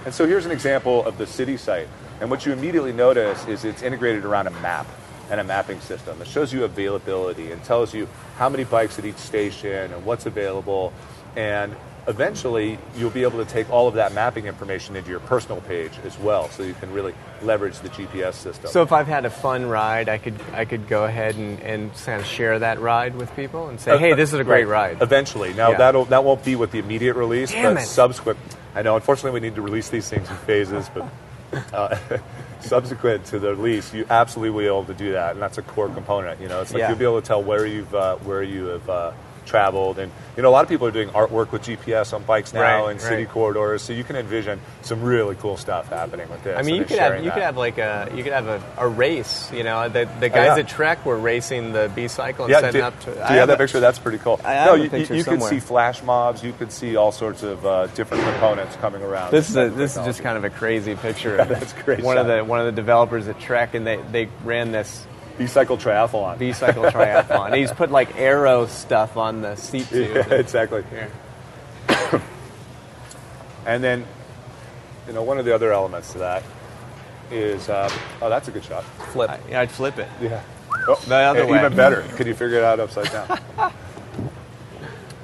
And so here's an example of the city site. And what you immediately notice is it's integrated around a map and a mapping system. It shows you availability and tells you how many bikes at each station and what's available. And eventually, you'll be able to take all of that mapping information into your personal page as well, so you can really leverage the GPS system. So if I've had a fun ride, I could go ahead and kind of share that ride with people and say, hey, this is a great ride. Eventually. Now, that won't be with the immediate release, subsequent. I know, unfortunately, we need to release these things in phases, but subsequent to the release, you absolutely will be able to do that, and that's a core component. It's like you'll be able to tell where you have traveled. And a lot of people are doing artwork with GPS on bikes now in city right. corridors, so you can envision some really cool stuff happening with this. I mean, you could have a race. The guys at Trek were racing the Bcycle and setting up to. Do you have that picture? That's pretty cool. You could see flash mobs. You could see all sorts of different components coming around. This is just kind of a crazy picture. Yeah, that's great. One of the developers at Trek, and they ran this Bcycle triathlon. And he's put like arrow stuff on the seat too. Yeah, exactly. Yeah. And then, one of the other elements to that is, that's a good shot. Flip. I'd flip it. Yeah. The other way. Even better. Could you figure it out upside down?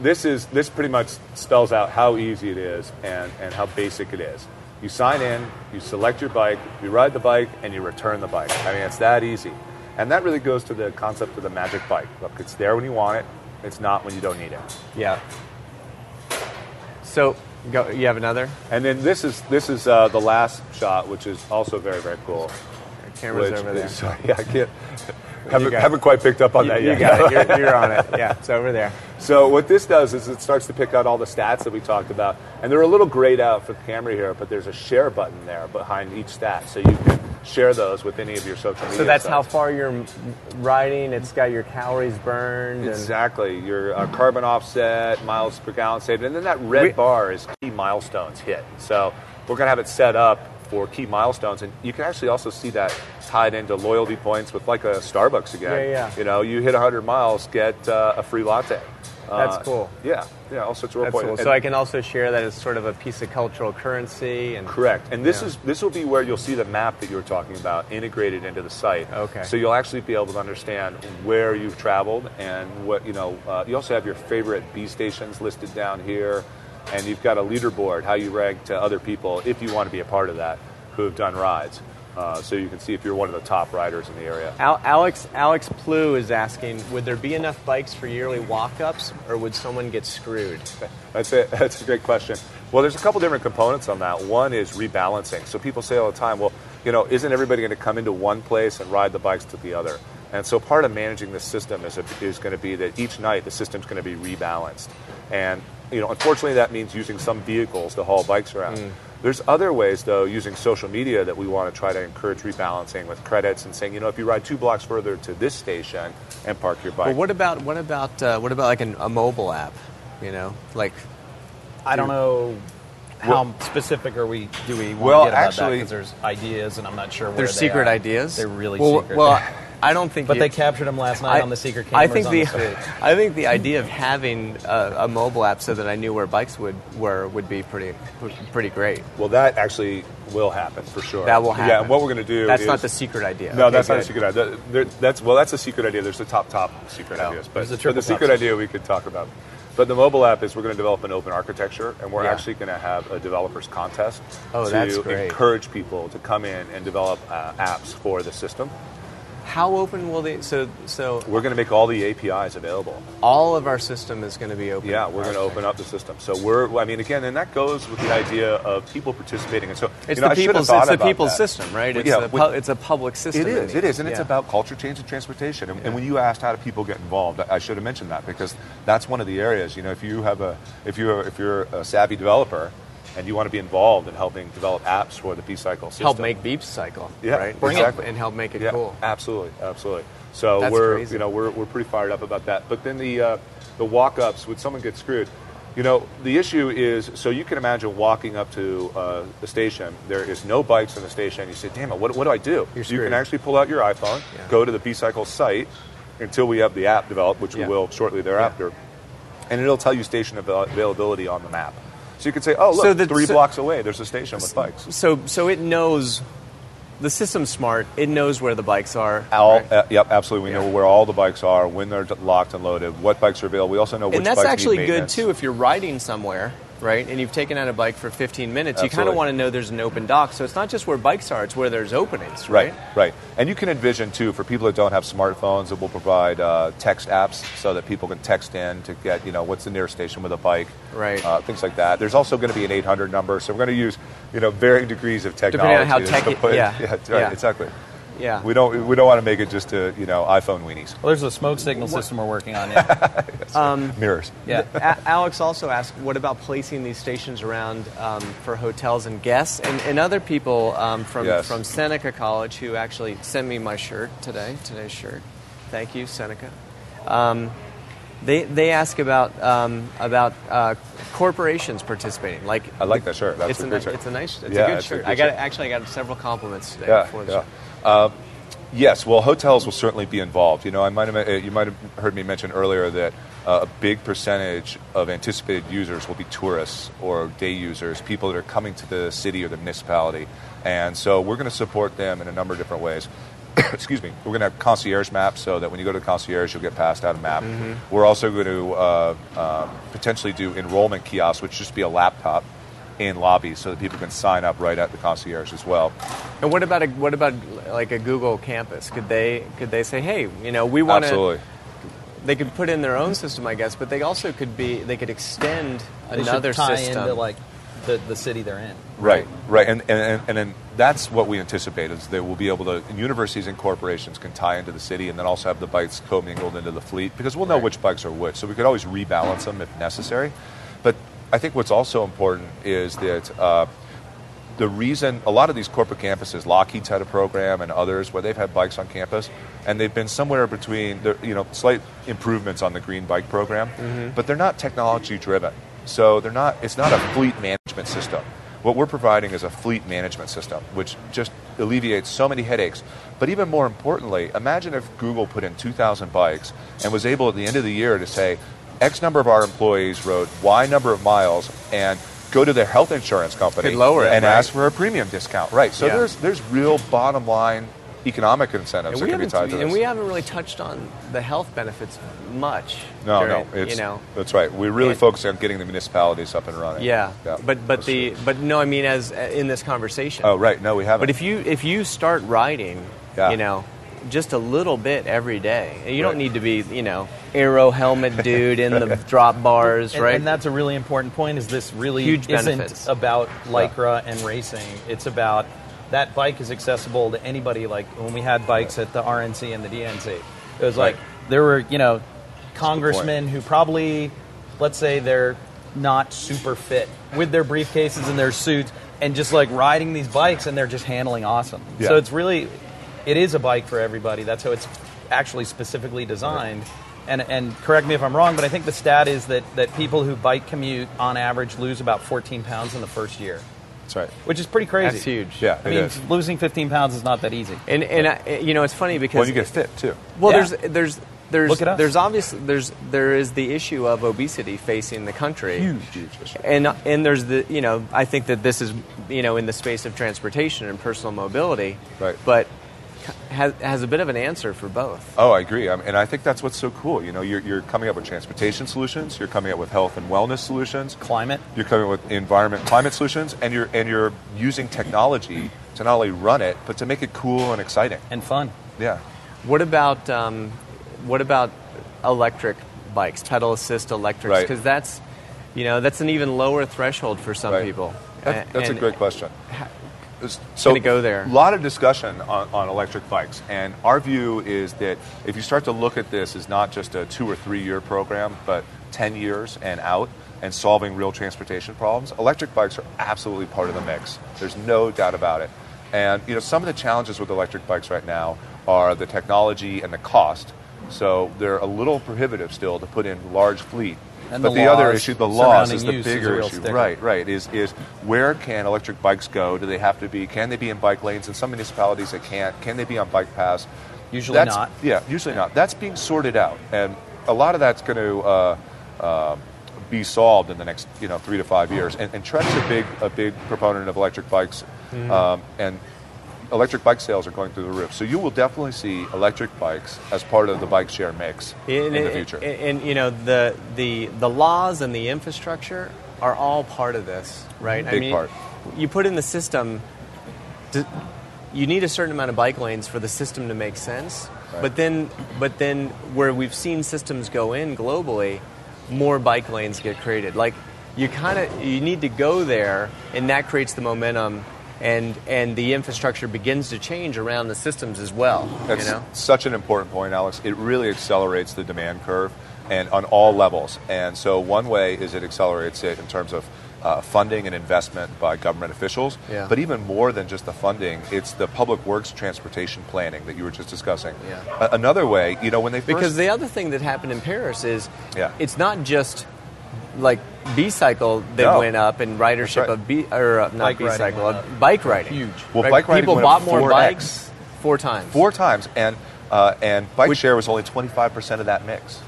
This pretty much spells out how easy it is and how basic it is. You sign in, you select your bike, you ride the bike, and you return the bike. I mean, it's that easy. And that really goes to the concept of the magic bike. Look, it's there when you want it. It's not when you don't need it. Yeah. So, you have another? And then this is the last shot, which is also very, very cool. The camera's over there. Sorry, I can't. Haven't quite picked up on that yet. You got it. You're on it. Yeah, it's over there. So what this does is it starts to pick out all the stats that we talked about. And they're a little grayed out for the camera here, but there's a share button there behind each stat. So you can share those with any of your social media So that's sites. how far you're riding. It's got your calories burned. Exactly. Your carbon offset, miles per gallon saved. And then that red bar is key milestones hit. So we're going to have it set up for key milestones. And you can actually also see that tied into loyalty points with like a Starbucks again. Yeah. You hit 100 miles, get a free latte. That's cool. Yeah, all sorts of That's cool. So I can also share that as sort of a piece of cultural currency. And correct. And this will be where you'll see the map that you were talking about integrated into the site. Okay. So you'll actually be able to understand where you've traveled and what you also have your favorite B stations listed down here, and you've got a leaderboard, how you rank to other people if you want to be a part of that who have done rides. So you can see if you're one of the top riders in the area. Alex Plew is asking, would there be enough bikes for yearly walk-ups, or would someone get screwed? That's a great question. Well, there's a couple different components on that. One is rebalancing. So people say all the time, well, isn't everybody going to come into one place and ride the bikes to the other? And so part of managing the system is going to be that each night the system's going to be rebalanced. And unfortunately that means using some vehicles to haul bikes around. There's other ways, though, using social media that we want to try to encourage rebalancing with credits and saying, if you ride 2 blocks further to this station and park your bike. Well, what about like a mobile app? I don't know how specific do we want to get about that, because there's ideas and I'm not sure where there's secret ideas. They're really secret. Well, I don't think. But they captured them last night on the secret cameras. I think the idea of having a mobile app so that I knew where bikes would be pretty great. Well, that actually will happen for sure. That will happen. Yeah, and what we're going to do. That's not the secret idea. No, that's not a secret idea. That's a secret idea. There's the top secret ideas, but the secret idea we could talk about. But the mobile app is we're going to develop an open architecture, and we're actually going to have a developers contest to encourage people to come in and develop apps for the system. How open will they? So we're going to make all the APIs available. All of our system is going to be open. Yeah, we're going to open up the system. So and that goes with the idea of people participating. And so it's the people's system, right? It's a public system. It is, and it's about culture change and transportation. And when you asked how do people get involved, I should have mentioned that because that's one of the areas. If you're a savvy developer, and you want to be involved in helping develop apps for the Bcycle system. Help make Bcycle, right? Bring it and help make it cool. Absolutely. So that's we're crazy. We're pretty fired up about that. But then the walk-ups, would someone get screwed? The issue is, so you can imagine walking up to the station. There is no bikes in the station. You say, damn it, what do I do? You can actually pull out your iPhone, go to the Bcycle site until we have the app developed, which we will shortly thereafter, and it'll tell you station availability on the map. So you could say, oh, look, 3 blocks away, there's a station with bikes. So it knows, the system's smart, it knows where the bikes are. Yep, absolutely. We know where all the bikes are, when they're locked and loaded, what bikes are available. We also know which bikes need maintenance. And that's actually good, too, if you're riding somewhere, right, and you've taken out a bike for 15 minutes, you kind of want to know there's an open dock. So it's not just where bikes are, it's where there's openings, right? Right. And you can envision, too, for people that don't have smartphones, that will provide text apps so that people can text in to get, what's the nearest station with a bike, right? Things like that. There's also going to be an 800 number, so we're going to use, varying degrees of technology. Depending on how techy, exactly. Yeah. We don't want to make it just to iPhone weenies. Well, there's a smoke signal system we're working on. Yeah. Mirrors. Yeah. Alex also asked, what about placing these stations around for hotels and guests? And other people from Seneca College who actually sent me my shirt today's shirt. Thank you, Seneca. They ask about corporations participating. I like that shirt. That's it's a good it's shirt. A good I got several compliments today. Yeah, yeah. Yes, well, hotels will certainly be involved. You might have heard me mention earlier that a big percentage of anticipated users will be tourists or day users, people that are coming to the city or the municipality, and so we're going to support them in a number of different ways. Excuse me. We're going to have concierge maps so that when you go to the concierge, you'll get passed out a map. Mm-hmm. We're also going to potentially do enrollment kiosks, which just be a laptop in lobbies so that people can sign up right at the concierge as well. And what about like a Google campus? Could they say, hey, we want to? Absolutely. They could put in their own system, I guess, but they also could extend another tie system into like the city they're in. Right. And then that's what we anticipate is that we'll be able to, universities and corporations can tie into the city and then also have the bikes commingled into the fleet because we'll know which bikes are which. So we could always rebalance them if necessary. But I think what's also important is that the reason a lot of these corporate campuses, Lockheed's had a program and others where they've had bikes on campus and they've been somewhere between slight improvements on the green bike program, but they're not technology driven. So it's not a fleet management system. What we're providing is a fleet management system, which just alleviates so many headaches. But even more importantly, imagine if Google put in 2,000 bikes and was able at the end of the year to say, X number of our employees rode Y number of miles and go to their health insurance company and ask for a premium discount. Right. So there's real bottom line economic incentives that can be tied to this. And we haven't really touched on the health benefits much. No. That's right. We're really focusing on getting the municipalities up and running. Yeah. But no, I mean as in this conversation. Oh, right. No, we haven't. But if you start riding, just a little bit every day. You don't need to be, aero helmet dude in the drop bars, right? And that's a really important point. Is this really huge benefits. Isn't about Lycra and racing? It's about that bike is accessible to anybody. Like when we had bikes at the RNC and the DNC, it was like there were congressmen who probably, let's say they're not super fit with their briefcases and their suits and just like riding these bikes and they're just handling awesome. Yeah. So it is a bike for everybody. That's how it's actually specifically designed. And correct me if I'm wrong, but I think the stat is that people who bike commute on average lose about 14 pounds in the first year. That's right. Which is pretty crazy. That's huge. Yeah, I mean, losing 15 pounds is not that easy. And it's funny because you get fit too. Well, there's Look at us. there is the issue of obesity facing the country. Huge issue. And there's I think that this is in the space of transportation and personal mobility. Right. But has a bit of an answer for both. Oh, I agree. And I think that's what's so cool. You're coming up with transportation solutions. You're coming up with health and wellness solutions. Climate. You're coming up with climate solutions, and you're using technology to not only run it, but to make it cool and exciting and fun. Yeah. What about electric bikes, pedal assist electrics? Because that's an even lower threshold for some people. That's a great question. So to go there. A lot of discussion on electric bikes, and our view is that if you start to look at this as not just a 2 or 3 year program, but 10 years and out, and solving real transportation problems, electric bikes are absolutely part of the mix. There's no doubt about it. And some of the challenges with electric bikes right now are the technology and the cost. So they're a little prohibitive still to put in large fleet. And but the other issue, the laws, is the bigger issue. Sticker. Right. Is where can electric bikes go? Do they have to be? Can they be in bike lanes? In some municipalities, they can't. Can they be on bike paths? Usually not. Yeah, usually not. That's being sorted out, and a lot of that's going to be solved in the next 3 to 5 years. And Trek's a big proponent of electric bikes, and electric bike sales are going through the roof. So you will definitely see electric bikes as part of the bike share mix in the future. And the laws and the infrastructure are all part of this, right? Big part. You put in the system, you need a certain amount of bike lanes for the system to make sense. Right. But then where we've seen systems go in globally, more bike lanes get created. Like you need to go there, and that creates the momentum and the infrastructure begins to change around the systems as well. That's such an important point, Alex. It really accelerates the demand curve, and on all levels. And so one way is it accelerates it in terms of funding and investment by government officials, but even more than just the funding, it's the public works transportation planning that you were just discussing. Another way, when they first... Because the other thing that happened in Paris is it's not just like Bcycle that went up and ridership of bike riding. Huge. Well, bike riding people went bought up more 4x. bikes 4 times. 4 times, and bike share was only 25% of that mix.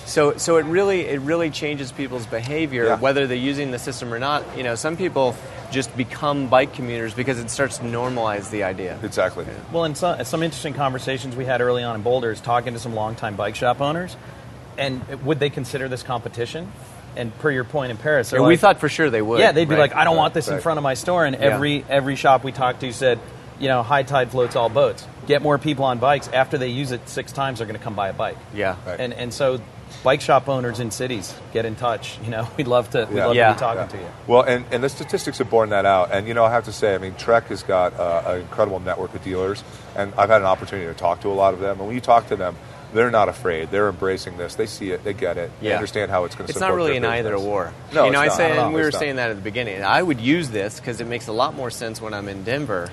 So it really changes people's behavior, whether they're using the system or not. Some people just become bike commuters because it starts to normalize the idea. Exactly. Well, in some interesting conversations we had early on in Boulder is talking to some longtime bike shop owners, and would they consider this competition? And per your point in Paris, we thought for sure they would. Yeah, they'd be like, I don't want this in front of my store. And every shop we talked to said, high tide floats all boats. Get more people on bikes. After they use it 6 times, they're going to come buy a bike. Yeah. Right. And so bike shop owners in cities, get in touch. We'd love to be talking to you. Well, and the statistics have borne that out. And, I have to say, Trek has got an incredible network of dealers. And I've had an opportunity to talk to a lot of them. And when you talk to them, they're not afraid. They're embracing this. They see it. They get it. They understand how it's going to support It's not really their an business. either or. No, I it's say, not. and we were saying that at the beginning. I would use this because it makes a lot more sense when I'm in Denver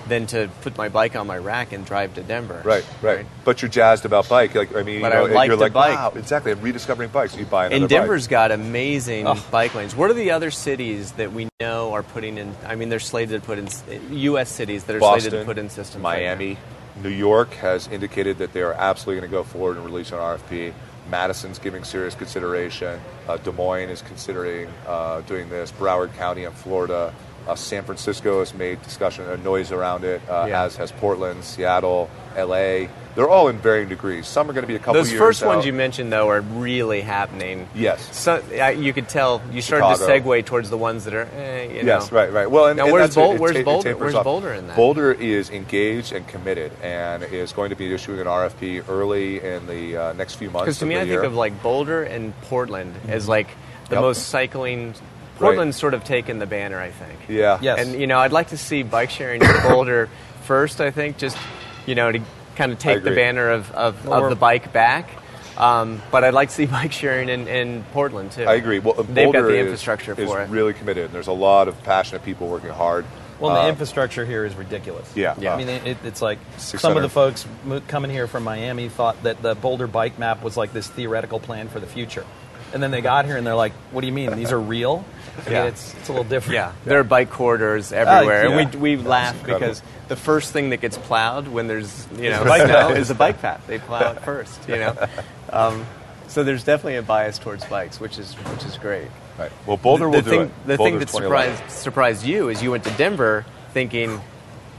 than to put my bike on my rack and drive to Denver. Right. But you're jazzed about bike. But I like you're the like, bike. wow, exactly. I'm rediscovering bikes. You buy another And Denver's bike. got amazing bike lanes. What are the other cities that we know are putting in? They're slated to put in U.S. cities that are Boston, slated to put in systems. Miami, New York has indicated that they are absolutely going to go forward and release an RFP. Madison's giving serious consideration. Des Moines is considering doing this. Broward County in Florida. San Francisco has made noise around it, as has Portland, Seattle, L.A. They're all in varying degrees. Some are going to be a couple Those years first out. ones you mentioned, though, are really happening. Yes. So you could tell you started to segue towards the ones that are, Yes, right. Well, now where's Boulder? Where's Boulder in that? Boulder is engaged and committed, and is going to be issuing an RFP early in the next few months. Because to me, I think of like Boulder and Portland as like the most cycling. Portland's sort of taken the banner, I think. Yeah. Yes. And I'd like to see bike sharing in Boulder first. I think just to kind of take the banner of the bike back. But I'd like to see bike sharing in Portland too. I agree. Well, they've Boulder got the infrastructure is for it. really committed. And there's a lot of passionate people working hard. Well, the infrastructure here is ridiculous. Yeah. It's like some of the folks coming here from Miami thought that the Boulder bike map was like this theoretical plan for the future. And then they got here and they're like, what do you mean? These are real? It's a little different. Yeah, there are bike corridors everywhere. And we laugh incredible. because the first thing that gets plowed when there's snow is the bike path. They plow it first, So there's definitely a bias towards bikes, which is great. Right. Well, Boulder will do it. The thing that Boulder's surprised you is you went to Denver thinking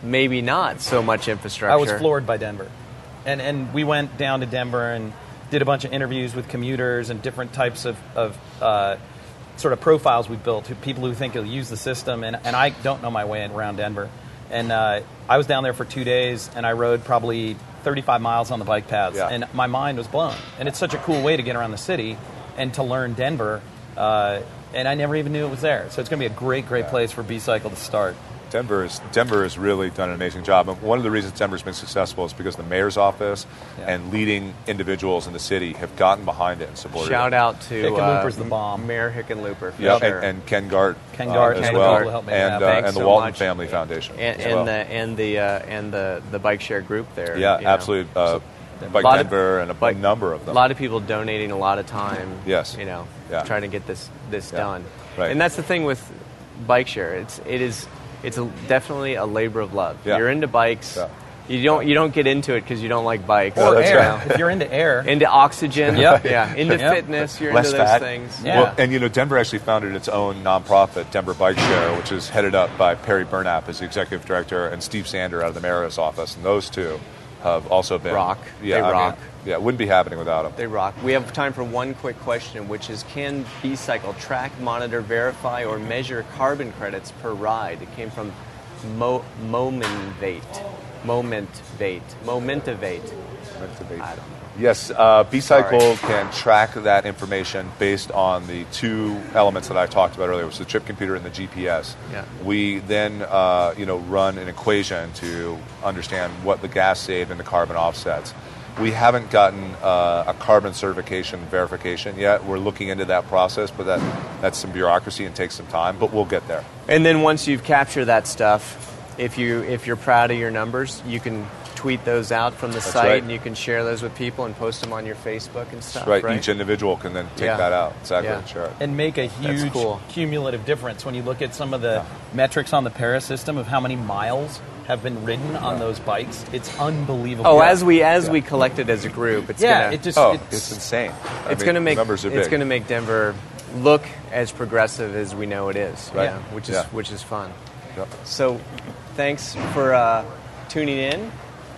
maybe not so much infrastructure. I was floored by Denver. And we went down to Denver and did a bunch of interviews with commuters and different types of sort of profiles we built, people who think they'll use the system. And I don't know my way around Denver. And I was down there for 2 days, and I rode probably 35 miles on the bike paths. Yeah. And my mind was blown. And it's such a cool way to get around the city and to learn Denver. And I never even knew it was there. So it's going to be a great place for Bcycle to start. Denver has really done an amazing job. And one of the reasons Denver's been successful is because the mayor's office and leading individuals in the city have gotten behind it and supported Shout it. out to Hickenlooper's the bomb. Mayor Hickenlooper, for sure. And Ken Gart, Ken Gart as and well, people helped make it happen. and the so Walton much. Family Foundation, and the bike share group there. absolutely. Bike Denver and a number of them. A lot of people donating a lot of time. Yes. Trying to get this done. Right. And that's the thing with bike share. It's definitely a labor of love. Yeah. You're into bikes. Yeah. You don't get into it because you don't like bikes. Or that's air. right. If you're into air. Into oxygen. Yep. Yeah. Into Yep. fitness. You're Less into those fat. things. Yeah. Well, and Denver actually founded its own nonprofit, Denver Bike Share, which is headed up by Perry Burnap as the executive director and Steve Sander out of the mayor's office. And those two have also been Rock. Yeah, They rock. It wouldn't be happening without them. They rock. We have time for one quick question, which is, can Bcycle track, monitor, verify, or measure carbon credits per ride? It came from Momenvate. Momentivate. Yes, Bcycle can track that information based on the two elements that I talked about earlier, which is the trip computer and the GPS. Yeah. We then run an equation to understand what the gas saved and the carbon offsets. We haven't gotten a carbon certification verification yet. We're looking into that process, but that's some bureaucracy and takes some time, but we'll get there. And then once you've captured that stuff, if you're proud of your numbers, you can tweet those out from the site, right. and you can share those with people and post them on your Facebook and stuff. Right. Each individual can then take that out. Exactly. Yeah. Share it. And make a huge cumulative difference when you look at some of the metrics on the Paris system of how many miles have been ridden on those bikes. It's unbelievable. Oh, as we collect it as a group, it's it's insane. It's going to make numbers are big. It's going to make Denver look as progressive as we know it is. Right. Yeah, which is fun. Yep. So, thanks for tuning in,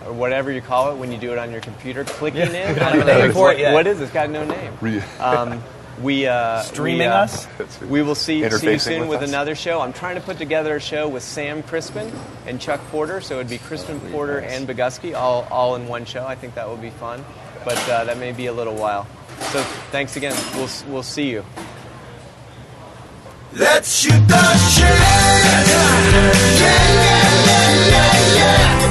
or whatever you call it when you do it on your computer. Clicking in. I don't know. What is it? It's got no name. Streaming us. We will see you soon with us. Another show. I'm trying to put together a show with Sam Crispin and Chuck Porter, so it'd be Crispin, Porter, and Bogusky all in one show. I think that would be fun, but that may be a little while. So thanks again. We'll see you. Let's shoot the shit. Yeah, yeah, yeah, yeah, yeah.